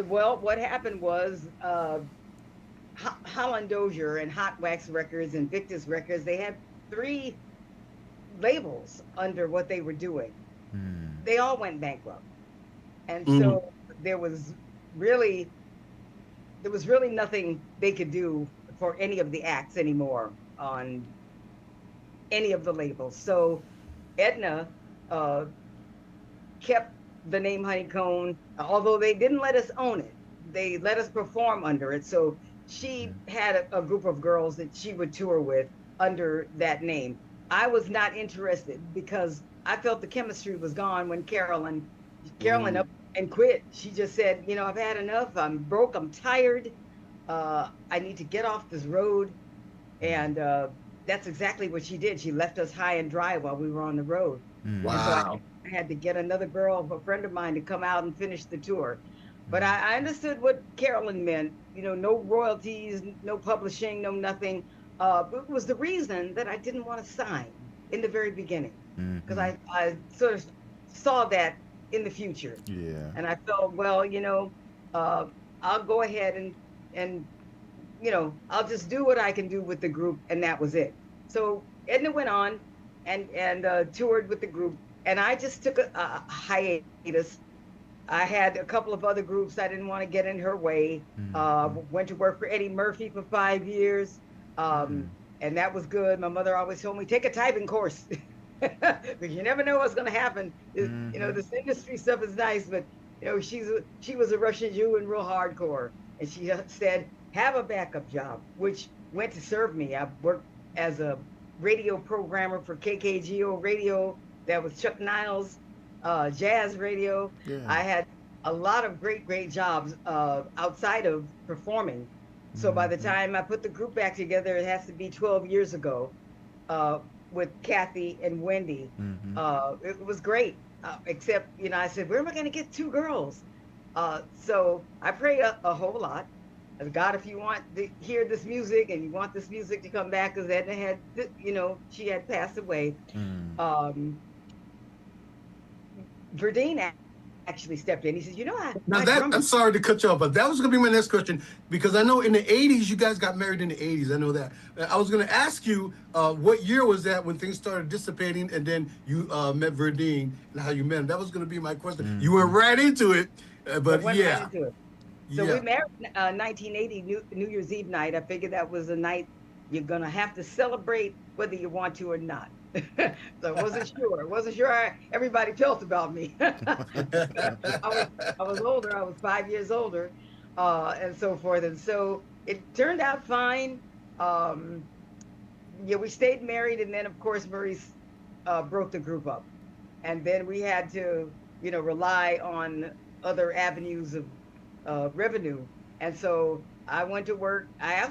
Well, what happened was Holland Dozier and Hot Wax Records and Victus Records, they had 3 labels under what they were doing. They all went bankrupt. And so there was really nothing they could do for any of the acts anymore on any of the labels. So Edna kept the name Honeycomb, although they didn't let us own it. They let us perform under it. So she had a group of girls that she would tour with under that name. I was not interested because I felt the chemistry was gone when Carolyn up and quit. She just said, I've had enough. I'm broke. I'm tired. I need to get off this road. And that's exactly what she did. She left us high and dry while we were on the road. Wow. So I had to get another girl, a friend of mine, to come out and finish the tour. But I understood what Carolyn meant. No royalties, no publishing, no nothing. It was the reason that I didn't want to sign in the very beginning, because I sort of saw that in the future. Yeah. And I felt, well, I'll go ahead and I'll just do what I can do with the group, and that was it. So Edna went on and toured with the group, and I just took a hiatus. I had a couple of other groups. I didn't want to get in her way. Went to work for Eddie Murphy for 5 years, and that was good. My mother always told me, take a typing course, because you never know what's going to happen. This industry stuff is nice, but she was a Russian Jew and real hardcore, and she said, have a backup job, which went to serve me. I worked as a radio programmer for KKGO Radio. That was Chuck Niles. Jazz radio. Yeah. I had a lot of great jobs outside of performing. So by the time I put the group back together, it has to be 12 years ago, with Kathy and Wendy. It was great, except, I said, where am I going to get 2 girls? So I prayed a whole lot. God, if you want to hear this music and you want this music to come back, because Edna had, she had passed away. Verdine actually stepped in. He says, I'm sorry to cut you off, but that was going to be my next question, because I know in the 80s, you guys got married in the 80s. I know that. I was going to ask you, what year was that when things started dissipating, and then you met Verdine and how you met him? That was going to be my question. You went right into it, but yeah. Right into it. So we married 1980, New Year's Eve night. I figured that was a night you're going to have to celebrate whether you want to or not. So I wasn't sure everybody felt about me. I was older. I was 5 years older, and so forth. And so it turned out fine. We stayed married, and then of course Maurice broke the group up, and then we had to rely on other avenues of revenue. And so I went to work. I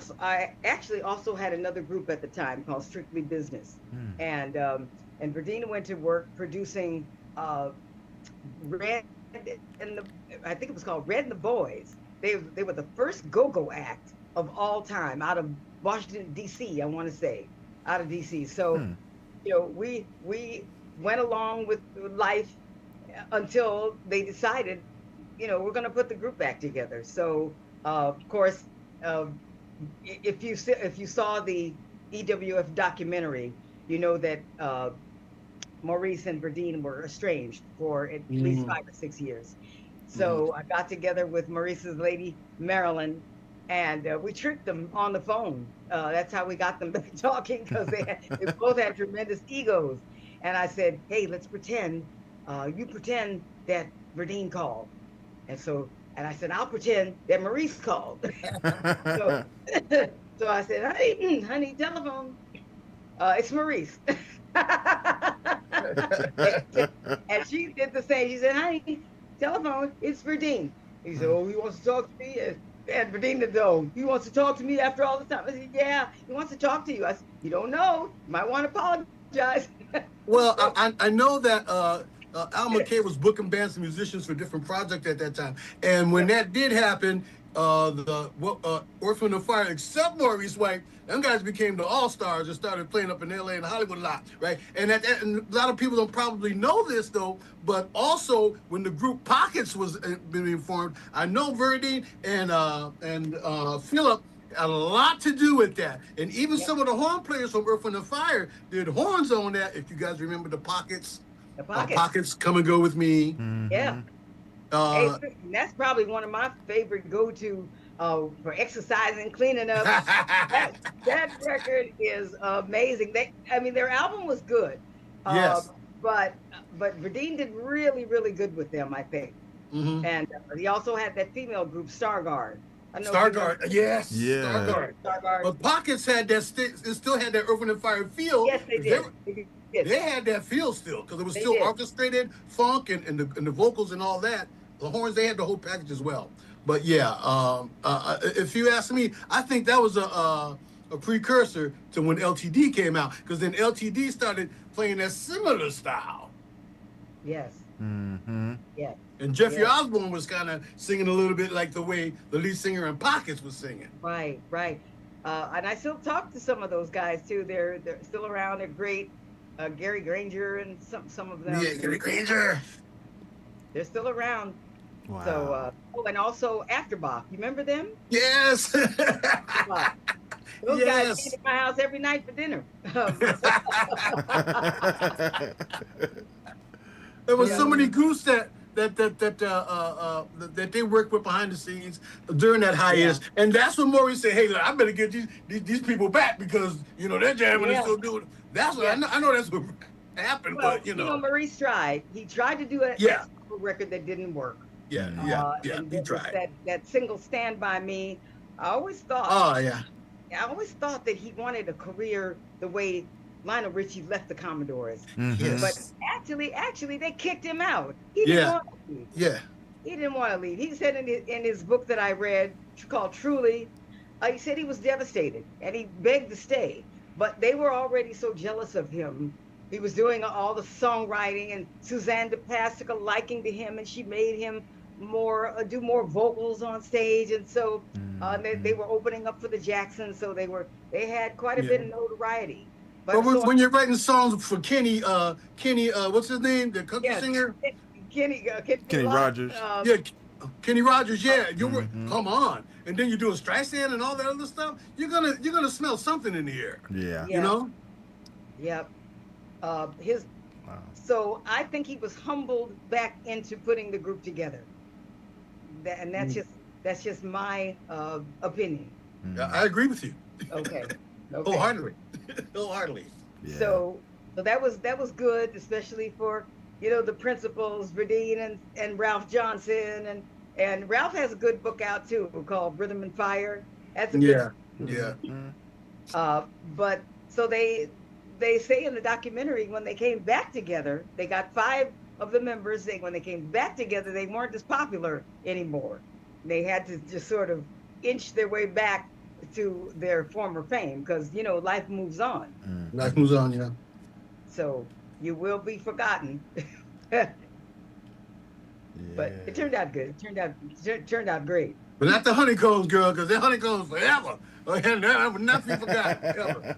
actually also had another group at the time called Strictly Business, and Verdina went to work producing Red and I think it was called Red and the Boys. They were the first go-go act of all time out of Washington D.C. I want to say out of D.C. So we went along with life until they decided, we're going to put the group back together. So of course, if you saw the EWF documentary, you know that Maurice and Verdine were estranged for at least 5 or 6 years. So I got together with Maurice's lady, Marilyn, and we tricked them on the phone. That's how we got them back talking, because they both had tremendous egos. And I said, hey, let's pretend, you pretend that Verdine called. And I said, I'll pretend that Maurice called. so, so I said, honey, telephone. It's Maurice. And she did the same. She said, honey, telephone, it's Verdine. He said, oh, he wants to talk to me? And Verdine said, no, he wants to talk to me after all this time. I said, yeah, he wants to talk to you. I said, you don't know. You might want to apologize. Well, I know that Al McKay was booking bands and musicians for different projects at that time. And when that did happen, Earth, Wind & Fire, except Maurice White, them guys became the all-stars and started playing up in LA and Hollywood a lot, right? And a lot of people don't probably know this, though, but also when the group Pockets was being formed, I know Verdine and Philip had a lot to do with that. And even some of the horn players from Earth, Wind & Fire did horns on that, if you guys remember the Pockets. The Pockets. Pockets, Come and Go With Me. Mm-hmm. Yeah. Hey, that's probably one of my favorite go-to for exercising, cleaning up. that record is amazing. Their album was good. Yes. But Verdine did really, really good with them, I think. Mm-hmm. And he also had that female group, Stargard. Stargard, yes. Yeah. Stargard. But Pockets had that. It still had that Earth, Wind & Fire feel. Yes, they did. They had that feel still, because it was still orchestrated, funk, and the vocals and all that. The horns, they had the whole package as well. But yeah, if you ask me, I think that was a precursor to when LTD came out, because then LTD started playing that similar style. Yes. Mm-hmm. Yeah. And Jeffrey Osborne was kind of singing a little bit like the way the lead singer in Pockets was singing. Right. And I still talk to some of those guys too. They're still around. They're great. Gary Granger and some of them. Yeah, Gary Granger. They're still around. Wow. So, and also Afterbach. You remember them? Yes. Those guys came to my house every night for dinner. There was so many groups that they worked with behind the scenes during that hiatus, and that's when Maurice said, "Hey, look, I better get these people back, because they're jamming and still doing." That's what I know. That's what happened, well, but Maurice tried. He tried to do a record that didn't work. Yeah. He tried that single "Stand By Me." I always thought. Oh yeah. I always thought that he wanted a career the way Lionel Richie left the Commodores. Mm-hmm. Yes. But actually, they kicked him out. He didn't want to leave. Yeah. He didn't want to leave. He said in his book that I read, called Truly, he said he was devastated and he begged to stay. But they were already so jealous of him. He was doing all the songwriting, and Suzanne DePass took a liking to him, and she made him do more vocals on stage, and so they were opening up for the Jacksons, so they had quite a bit of notoriety. But when you're writing songs for Kenny, what's his name, the country singer? Kenny Rogers. Kenny Rogers. Yeah, come on, and then you're doing Streisand and all that other stuff. You're gonna smell something in the air. Yeah. You know. Yep. So I think he was humbled back into putting the group together. And that's just my opinion. I agree with you. Okay. Wholeheartedly. Yeah. So that was good, especially for the principals, Verdine and Ralph Johnson, and Ralph has a good book out too called Rhythm and Fire. That's a good but so they say in the documentary, when they came back together, they got 5 of the members. When they came back together, they weren't as popular anymore. They had to just sort of inch their way back to their former fame, because life moves on. Life moves on, yeah. So you will be forgotten. But it turned out good. It turned out great. But not the honeycombs, girl, because they're honeycombs forever. And that would not be forgotten, ever.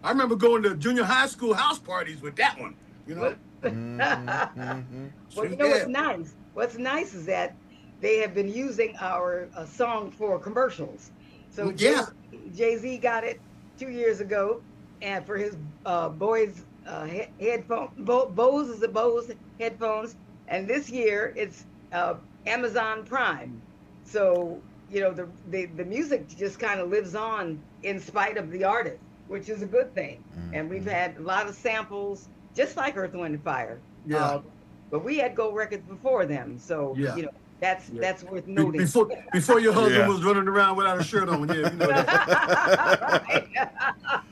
I remember going to junior high school house parties with that one, you know. Well, you know what's nice? What's nice is that they have been using our song for commercials. So yeah, Jay-Z got it 2 years ago, and for his Bose headphones, and this year it's Amazon Prime. So you know the music just kind of lives on in spite of the artist, which is a good thing. And we've had a lot of samples, just like Earth, Wind, and Fire. Yeah. But we had Go Records before them, so you know that's worth noting. Before your husband was running around without a shirt on, yeah, you know that.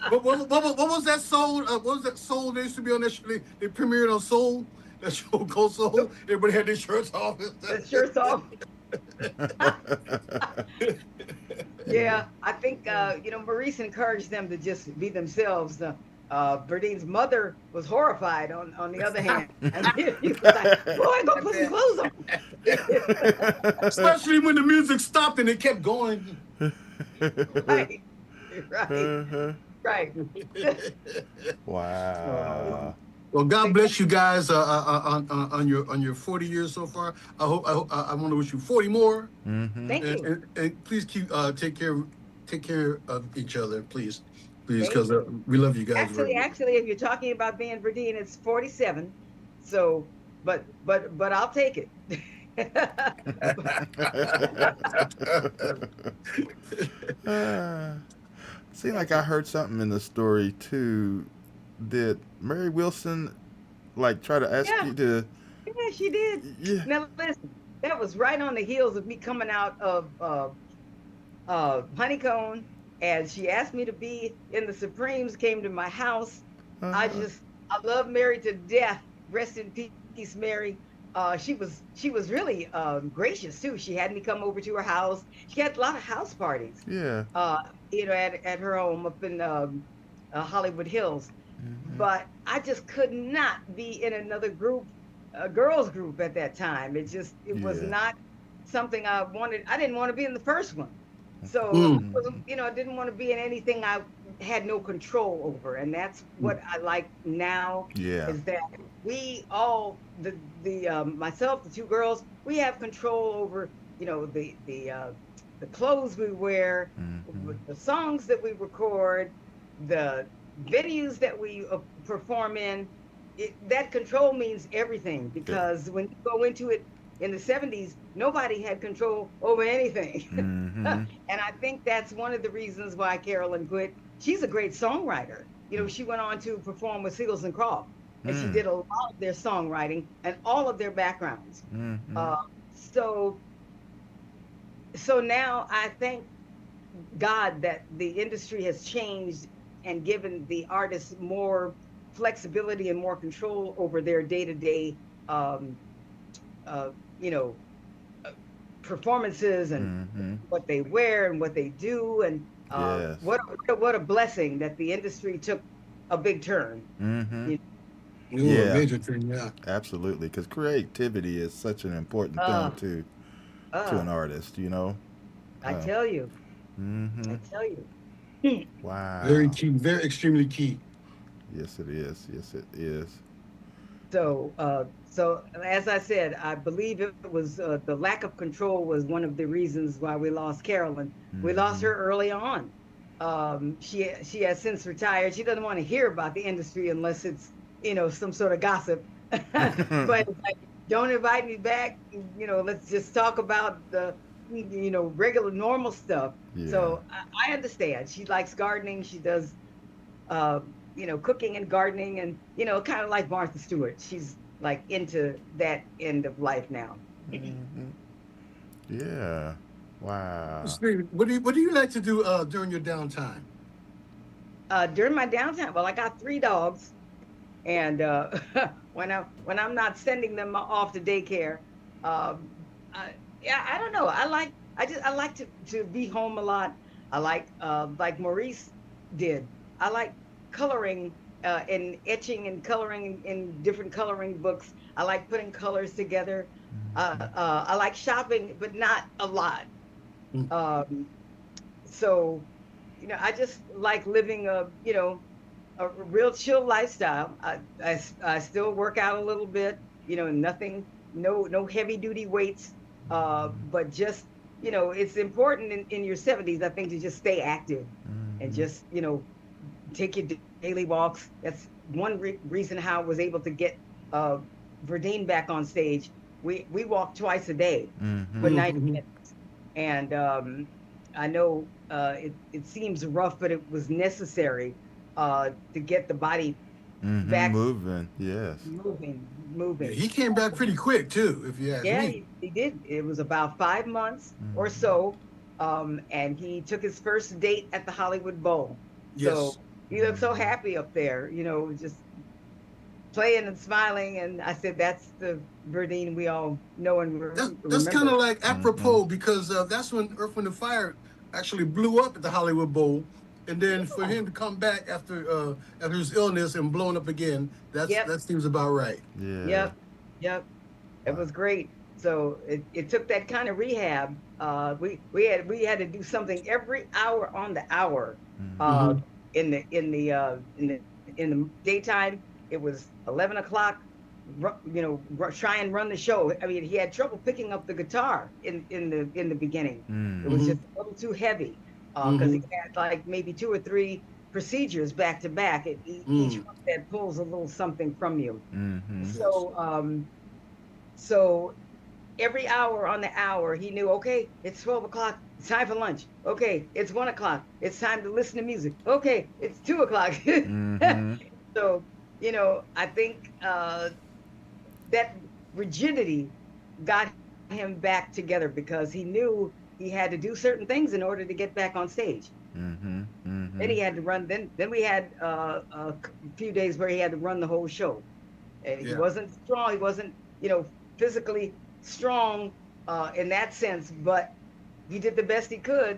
What was that soul? What was that soul? They used to be on that show. They premiered on Soul. That show called Soul. Everybody had their shirts off. The shirts off. Yeah, I think you know, Maurice encouraged them to just be themselves. Berdine's mother was horrified on the other hand. And he was like, boy, go put some clothes on. Especially when the music stopped and it kept going. Right. Wow. Well, God bless you guys on your 40 years so far. I want to wish you 40 more. Thank you. And please keep take care of each other, please, because we love you guys. Actually, if you're talking about being Verdine, it's 47. So, but I'll take it. Seemed like I heard something in the story too. Did Mary Wilson like try to ask you to? Yeah, she did. Yeah. Now listen, that was right on the heels of me coming out of Honeycomb, and she asked me to be in the Supremes. Came to my house. I love Mary to death. Rest in peace, Mary. She was really gracious too. She had me come over to her house. She had a lot of house parties. Yeah. You know, at her home up in Hollywood Hills. But I just could not be in another group, a girls group at that time. It was not something I wanted. I didn't want to be in the first one. So, you know, I didn't want to be in anything I had no control over. And that's what I like now, is that we all, myself, the two girls, we have control over, you know, the clothes we wear, the songs that we record, the venues that we perform in. That control means everything, because when you go into it in the 70s, nobody had control over anything. And I think that's one of the reasons why Carolyn quit. She's a great songwriter. You know, she went on to perform with Seals and Croft, and she did a lot of their songwriting and all of their backgrounds. So now I thank God that the industry has changed and given the artists more flexibility and more control over their day-to-day, you know, performances and what they wear and what they do. And what a blessing that the industry took a big turn. Major turn, yeah. Absolutely, because creativity is such an important thing to an artist, you know. I tell you. I tell you. Wow. Very key, very extremely key. Yes, it is. Yes, it is. So as I said, I believe it was the lack of control was one of the reasons why we lost Carolyn. We lost her early on. She has since retired. She doesn't want to hear about the industry unless it's, you know, some sort of gossip. But it's like, don't invite me back. You know, let's just talk about the, you know, regular normal stuff. So I understand. She likes gardening. She does, you know, cooking and gardening, and, you know, kind of like Martha Stewart. She's like into that end of life now. Yeah. Wow. What do you like to do during your downtime? During my downtime, well, I got 3 dogs, and when I'm not sending them off to daycare, I don't know. I like to be home a lot. I like Maurice did. I like coloring in etching and coloring in different coloring books. I like putting colors together. I like shopping, but not a lot. Um, so, I just like living a real chill lifestyle. I still work out a little bit, nothing, no heavy duty weights, but just, it's important in your 70s, I think, to just stay active and just, take your daily walks. That's one reason how I was able to get Verdine back on stage. We walk twice a day for 90 minutes. And I know it seems rough, but it was necessary to get the body back moving. Yes. Moving. Yeah, he came back pretty quick too, if you ask me. He did. It was about 5 months or so, and he took his first date at the Hollywood Bowl. Yes. So he looked so happy up there, just playing and smiling. And I said, "That's the Verdine we all know and remember." That's kind of like apropos because that's when Earth, Wind, and Fire actually blew up at the Hollywood Bowl. And then for him to come back after his illness and blowing up again, that seems about right. Yeah. Yep. It was great. So it took that kind of rehab. We had to do something every hour on the hour. In the daytime, it was 11 o'clock. Try and run the show. I mean, he had trouble picking up the guitar in the beginning. It was just a little too heavy. Because he had like maybe 2 or 3 procedures back to back. Each one that pulls a little something from you. So every hour on the hour, he knew, okay, it's 12 o'clock. It's time for lunch. Okay, it's 1 o'clock. It's time to listen to music. Okay, it's 2 o'clock. So, I think that rigidity got him back together because he knew he had to do certain things in order to get back on stage. Then he had to run. Then we had a few days where he had to run the whole show. And he wasn't strong. He wasn't, physically strong in that sense, but he did the best he could.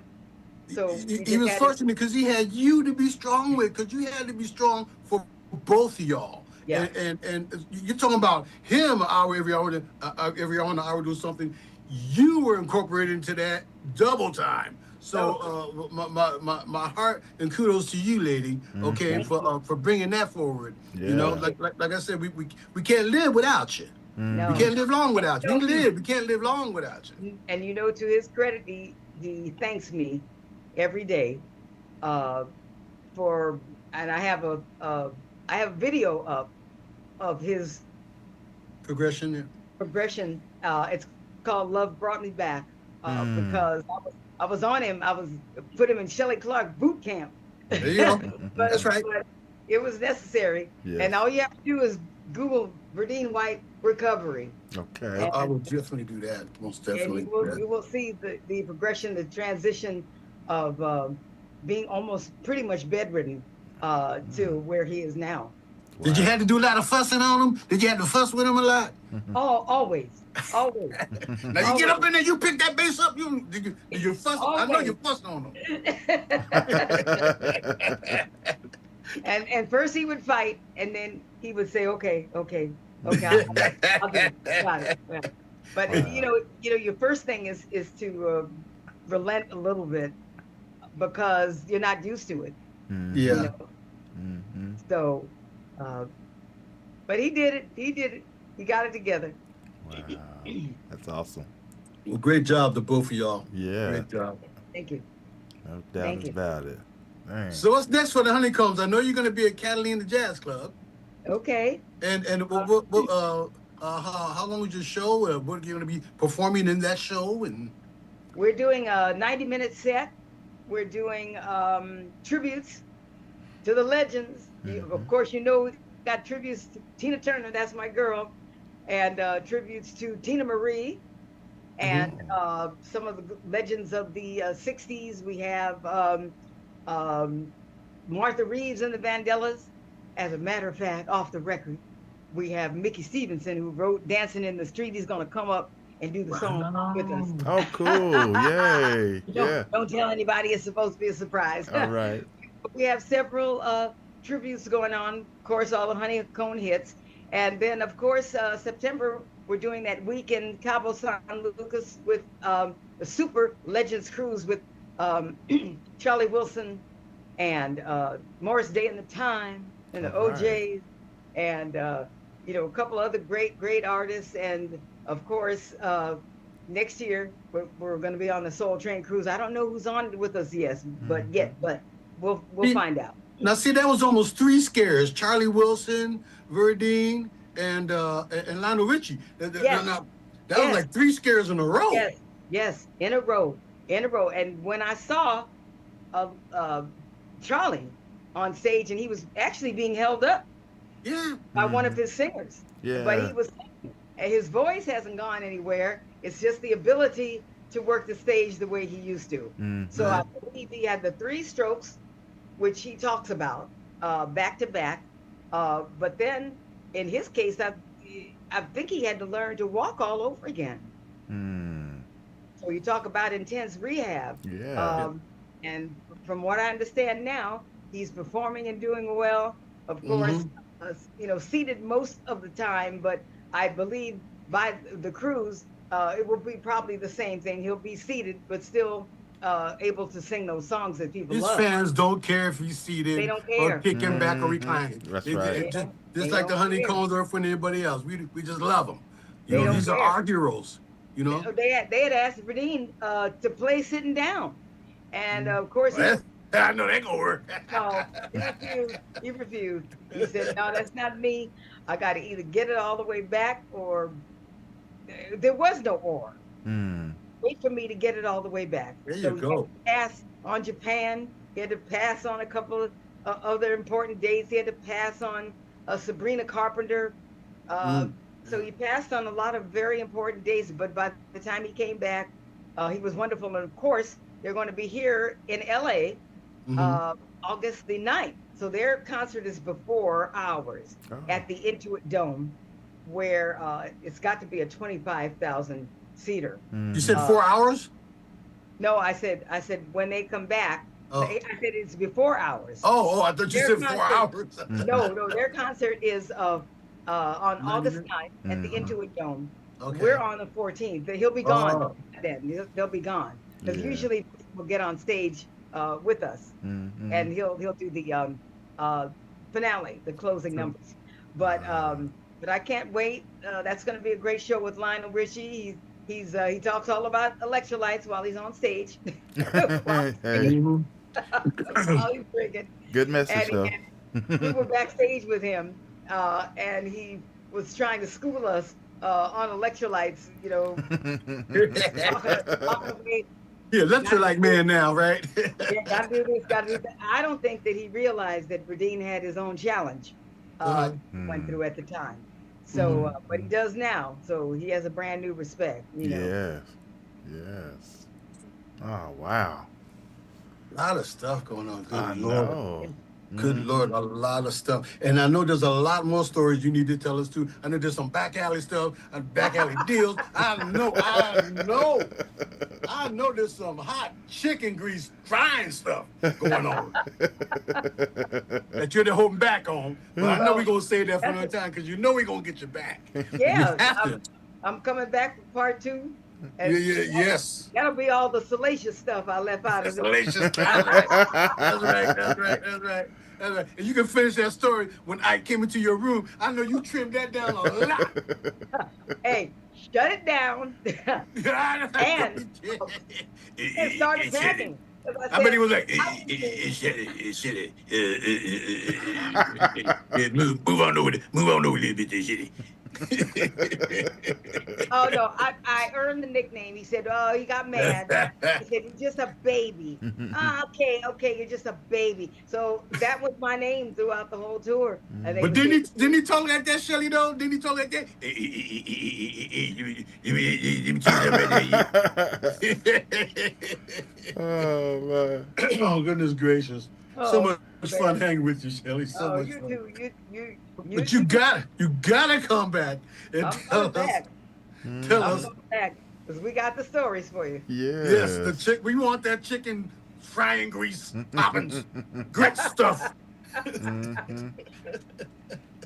So he was fortunate because he had you to be strong with, because you had to be strong for both of y'all. Yeah. And you're talking about him an hour every hour, every hour and an hour doing something. You were incorporated into that double time. So my heart and kudos to you, lady. Okay, for bringing that forward. Yeah. Like I said, we can't live without you. No. We can't live long without you. We can live. We can't live long without you. And to his credit, he thanks me every day for. And I have a video up of his progression. It's called "Love Brought Me Back" because I was on him. I was put him in Shelly Clark boot camp. There you go. That's right. But it was necessary, and all you have to do is Google Verdine White recovery. Okay. I will definitely do that. Most definitely. And you will see the progression, the transition of being almost pretty much bedridden to where he is now. Wow. Did you have to do a lot of fussing on him? Did you have to fuss with him a lot? Oh, always. Now you get up in there, you pick that bass up. Did you fuss? Always. I know you fussed on him. And first he would fight, and then he would say, "Okay, I'll do it. Got it." Yeah. But your first thing is to relent a little bit because you're not used to it. Yeah. So, but he did it. He got it together. Wow, that's awesome. Well, great job to both of y'all. Yeah. Great job. Thank you. No doubt about it. Dang. So what's next for the Honeycombs? I know you're going to be at Catalina Jazz Club. Okay. And how long is your show? What are you going to be performing in that show? And we're doing a 90-minute set. We're doing tributes to the legends. Of course, got tributes to Tina Turner. That's my girl. And tributes to Tina Marie and some of the legends of the 60s. We have Martha Reeves and the Vandellas. As a matter of fact, off the record, we have Mickey Stevenson, who wrote Dancing in the Street. He's going to come up and do the song with us. Oh, cool. Yay. Don't tell anybody. It's supposed to be a surprise. All right. We have several tributes going on. Of course, all the Honeycomb hits. And then, of course, September, we're doing that week in Cabo San Lucas with the Super Legends Cruise with Charlie Wilson and Morris Day and the Time and the OJs and, you know, a couple other great artists. And, of course, next year, we're going to be on the Soul Train Cruise. I don't know who's on it with us yet, but we'll find out. Now, see, that was almost 3 scares. Charlie Wilson, Verdine, and Lionel Richie. That was like 3 scares in a row. Yes, in a row. And when I saw Charlie on stage, and he was actually being held up by one of his singers. Yeah. But his voice hasn't gone anywhere. It's just the ability to work the stage the way he used to. So I believe he had the 3 strokes, which he talks about back to back. But then in his case, I think he had to learn to walk all over again. So you talk about intense rehab. And from what I understand now, he's performing and doing well. Of course, you know, seated most of the time, but I believe by the cruise, it will be probably the same thing. He'll be seated, but still able to sing those songs that people love. His fans don't care if he's seated they don't care. or kicking back or reclining. That's right. Just like the Honeycombs or for anybody else. We just love them. You know, these are our heroes. You know, they had asked Verdine to play sitting down, and of course I know that gonna work. No, he refused. He said, "No, that's not me. I got to either get it all the way back, or there was no or. Wait for me to get it all the way back." There you go. He had to pass on Japan. He had to pass on a couple of other important dates. He had to pass on Sabrina Carpenter. So he passed on a lot of very important days, but by the time he came back, he was wonderful. And of course, they're going to be here in LA August the 9th. So their concert is before ours at the Intuit Dome, where it's got to be a 25,000 seater. You said 4 hours? No, I said when they come back. I said it's before ours. I thought you said 4 hours. No, their concert is on August 9th at the Intuit Dome. Okay. We're on the 14th. He'll be gone then. They'll be gone. Because usually we'll get on stage with us, and he'll do the finale, the closing numbers. But I can't wait. That's going to be a great show with Lionel Richie. He talks all about electrolytes while he's on stage. While he's drinking. Good message, though. We were backstage with him, and he was trying to school us on electrolytes. You know, electrolyte man now, right? Gotta do this, gotta do that. I don't think that he realized that Verdine had his own challenge went through at the time. So, but he does now. So he has a brand new respect. You know? Yes. Oh wow. A lot of stuff going on. Good Lord. Good Lord, a lot of stuff. And I know there's a lot more stories you need to tell us too. I know there's some back alley stuff and back alley deals. I know there's some hot chicken grease frying stuff going on that you're holding back on. But I know we're going to save that for another time because you know we're going to get you back. Yeah, I'm coming back for part 2. Yes. That'll be all the salacious stuff I left out of it. Salacious. That's right. And you can finish that story when I came into your room. I know you trimmed that down a lot. Hey, shut it down. and started packing. I bet he was like, move on over there, bitch. Oh no, I earned the nickname. He said, "Oh, he got mad." He said, "He's just a baby." Okay, you're just a baby. So that was my name throughout the whole tour. But didn't he talk like that, Shelly? Though didn't he talk like that? Oh man! Oh goodness gracious! So much fun hanging with you, Shelly. So much fun. But you gotta come back and tell us. Because we got the stories for you. Yes, we want that chicken frying grease, poppins, great stuff. Mm-hmm.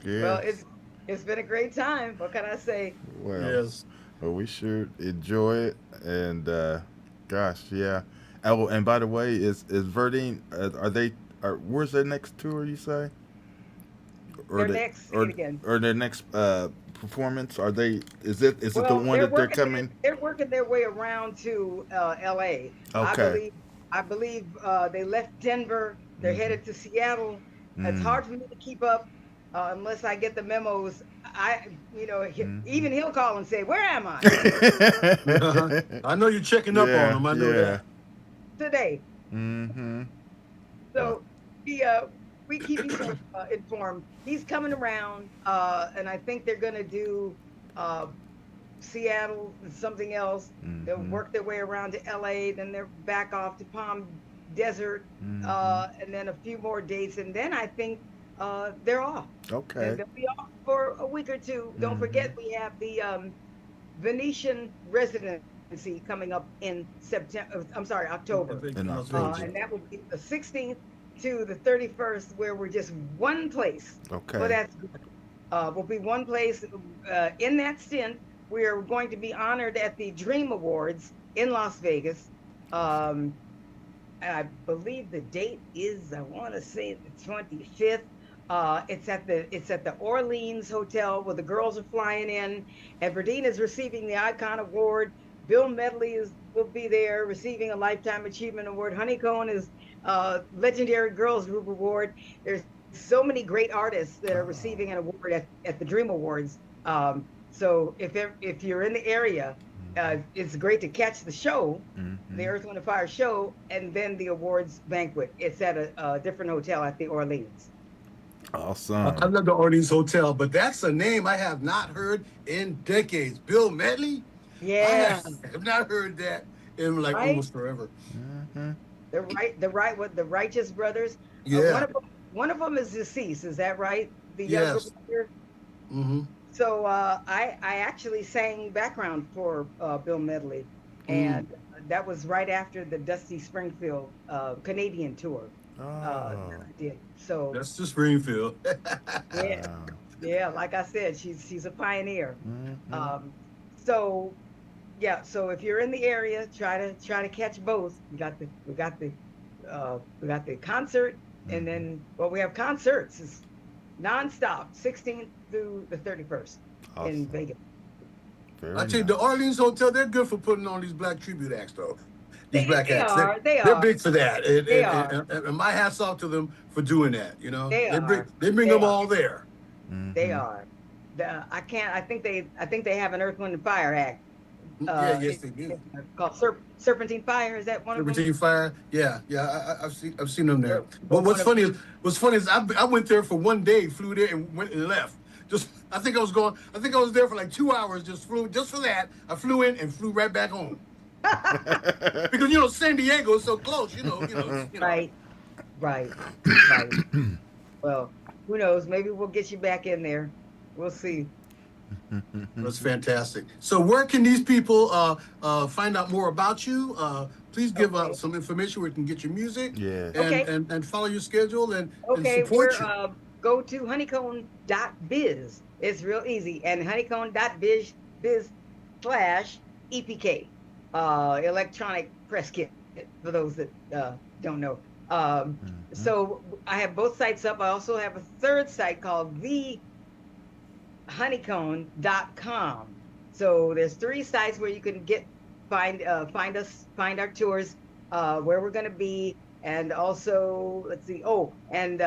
Well, Yes. it's been a great time. What can I say? Well, Yes. well, we should enjoy it. And gosh, yeah. Oh, and by the way, is Verdine? Are they? Where's their next tour? You say? Or Their the next, say it or again. or their next performance? Are they? Is it the Well, one that they're coming? they're working their way around to L.A. I Okay. believe they left Denver. They're Mm-hmm. headed to Seattle. It's Mm. hard for me to keep up unless I get the memos. Mm-hmm. Even he'll call and say, "Where am I Uh-huh. I know you're checking up on Yeah, them. I know yeah. that. today?" Mm-hmm. Well, So we keep each other informed. He's coming around, and I think they're going to do uh, Seattle and something else. They'll mm-hmm. work their way around to LA, then they're back off to Palm Desert, Mm-hmm. and then a few more dates, and then I think they're off. Okay. They'll be off for a week or two. Don't Mm-hmm. forget we have the Venetian residency coming up in September. I'm sorry, October. In Las October. Vegas. And that will be the 16th to the 31st, where we're just one place. Okay. Well, that's good. Will be one place. In that stint, we are going to be honored at the Dream Awards in Las Vegas. I believe the date is, I want to say the 25th. It's at the Orleans Hotel where the girls are flying in, and Verdine is receiving the Icon Award. Bill Medley will be there receiving a Lifetime Achievement Award. Honeycomb is Legendary Girls Group Award. There's so many great artists that are receiving an award at the Dream Awards. So if you're in the area, it's great to catch the show, Mm-hmm. the Earth, Wind, and Fire show, and then the awards banquet. It's at a different hotel at the Orleans. I Awesome. love the Orleans Hotel, but that's a name I have not heard in decades. Bill Medley? Yeah, I have not heard that in like right. almost forever. Mm-hmm. The Righteous Brothers. Yeah. One of them is deceased. Is that right? The Yes. younger brother. Mm-hmm. So I actually sang background for Bill Medley, and that was right after the Dusty Springfield Canadian tour. Oh. That I did. So That's the Springfield. yeah, Wow. yeah. Like I said, she's a pioneer. Mm-hmm. So yeah. So if you're in the area, try to catch both. We got the concert, and then we have concerts. It's nonstop, 16th through the 31st in Awesome. Vegas. Very I tell you, nice. the Orleans Hotel, they're good for putting on these black tribute acts, though. These black They acts. are. They're big for that. They are. And my hat's off to them for doing that, you know? They They bring are. they bring They them are. all there. They Mhm. are. I think they have an Earth, Wind, and Fire act. Yeah, yes, they do. It's called Serpentine Fire. Is that one of them? Liberty Fire, yeah. I've seen them there. But One what's of- funny is I went there for one day, flew there and went and left. I think I was there for like 2 hours, just for that. I flew in and flew right back home. Because San Diego is so close, you know. Right. Right. Well, who knows? Maybe we'll get you back in there. We'll see. That's fantastic. So where can these people find out more about you? Please give Okay. some information where you can get your music. Yeah. And, Okay. and follow your schedule and Okay, support you. go to honeycomb.biz. It's real easy. And honeycomb.biz/EPK, electronic press kit, for those that don't know. So I have both sites up. I also have a third site called thehoneycomb.com. So there's 3 sites where you can find us, find our tours, where we're going to be, and also let's see. Oh, and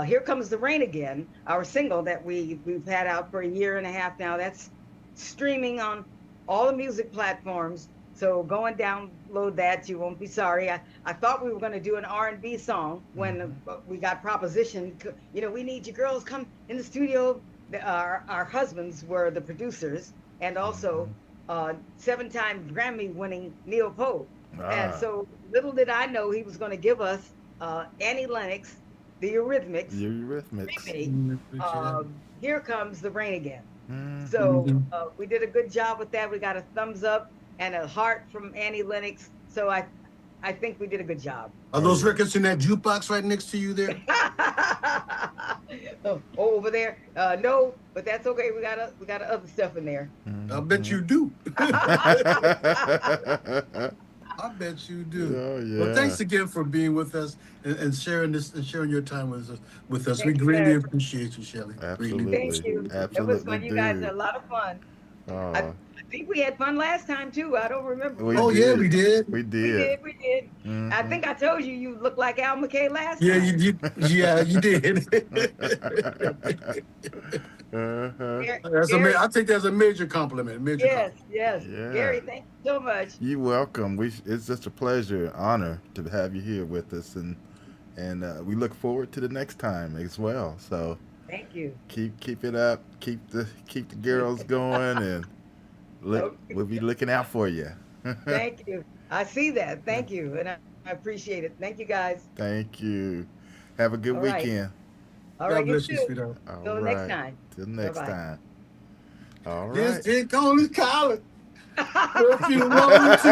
Here Comes the Rain Again, our single that we've had out for a year and a half now. That's streaming on all the music platforms. So go and download that. You won't be sorry. I thought we were going to do an R&B song when we got propositioned. We need you girls come in the studio. Our husbands were the producers, and also 7-time Grammy-winning Neil Pope. And so little did I know he was going to give us Annie Lennox, the Eurythmics, Eurythmics. remake, Here Comes the Rain Again. Mhm. So we did a good job with that. We got a thumbs up and a heart from Annie Lennox. So I I think we did a good job. Are those records in that jukebox right next to you there? Oh, over there? No, but that's okay. We got other stuff in there. I bet you do. I bet you do. Oh, yeah. Well, thanks again for being with us and sharing this and sharing your time with us. We Thank you, greatly guys. appreciate you, Shelly. Absolutely. Thank you. It was Absolutely fun. You guys do. had a lot of fun. Oh, I think we had fun last time too. I don't remember. we Oh, did. yeah, we did. We We did. did. I think I told you you looked like Al McKay last Yeah, time. you did. Gary, I think that's a major compliment. Major yes. Yeah. Gary, thank you so much. You're welcome. It's just a pleasure, honor to have you here with us, and we look forward to the next time as well. So Thank you. keep it up. Keep the girls going, and we'll be looking out for you. Thank you. I see that. Thank you. And I appreciate it. Thank you, guys. Thank you. Have a good All right. weekend. All God right, bless you you, too. sweetheart. All Till next time. Till next Bye-bye. time. All right. This dick on his collar. If you want to,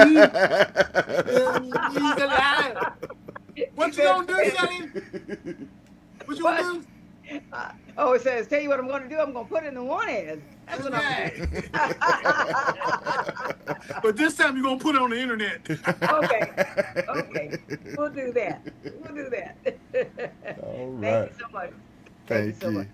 he's alive. What you gonna do, Shelly? What you gonna do? Oh, it says, tell you what I'm going to do. I'm going to put it in the one hand. That's what I'm going to do. But this time you're gonna put it on the internet. Okay. We'll do that. All Thank right. you so much. Thank so you. much.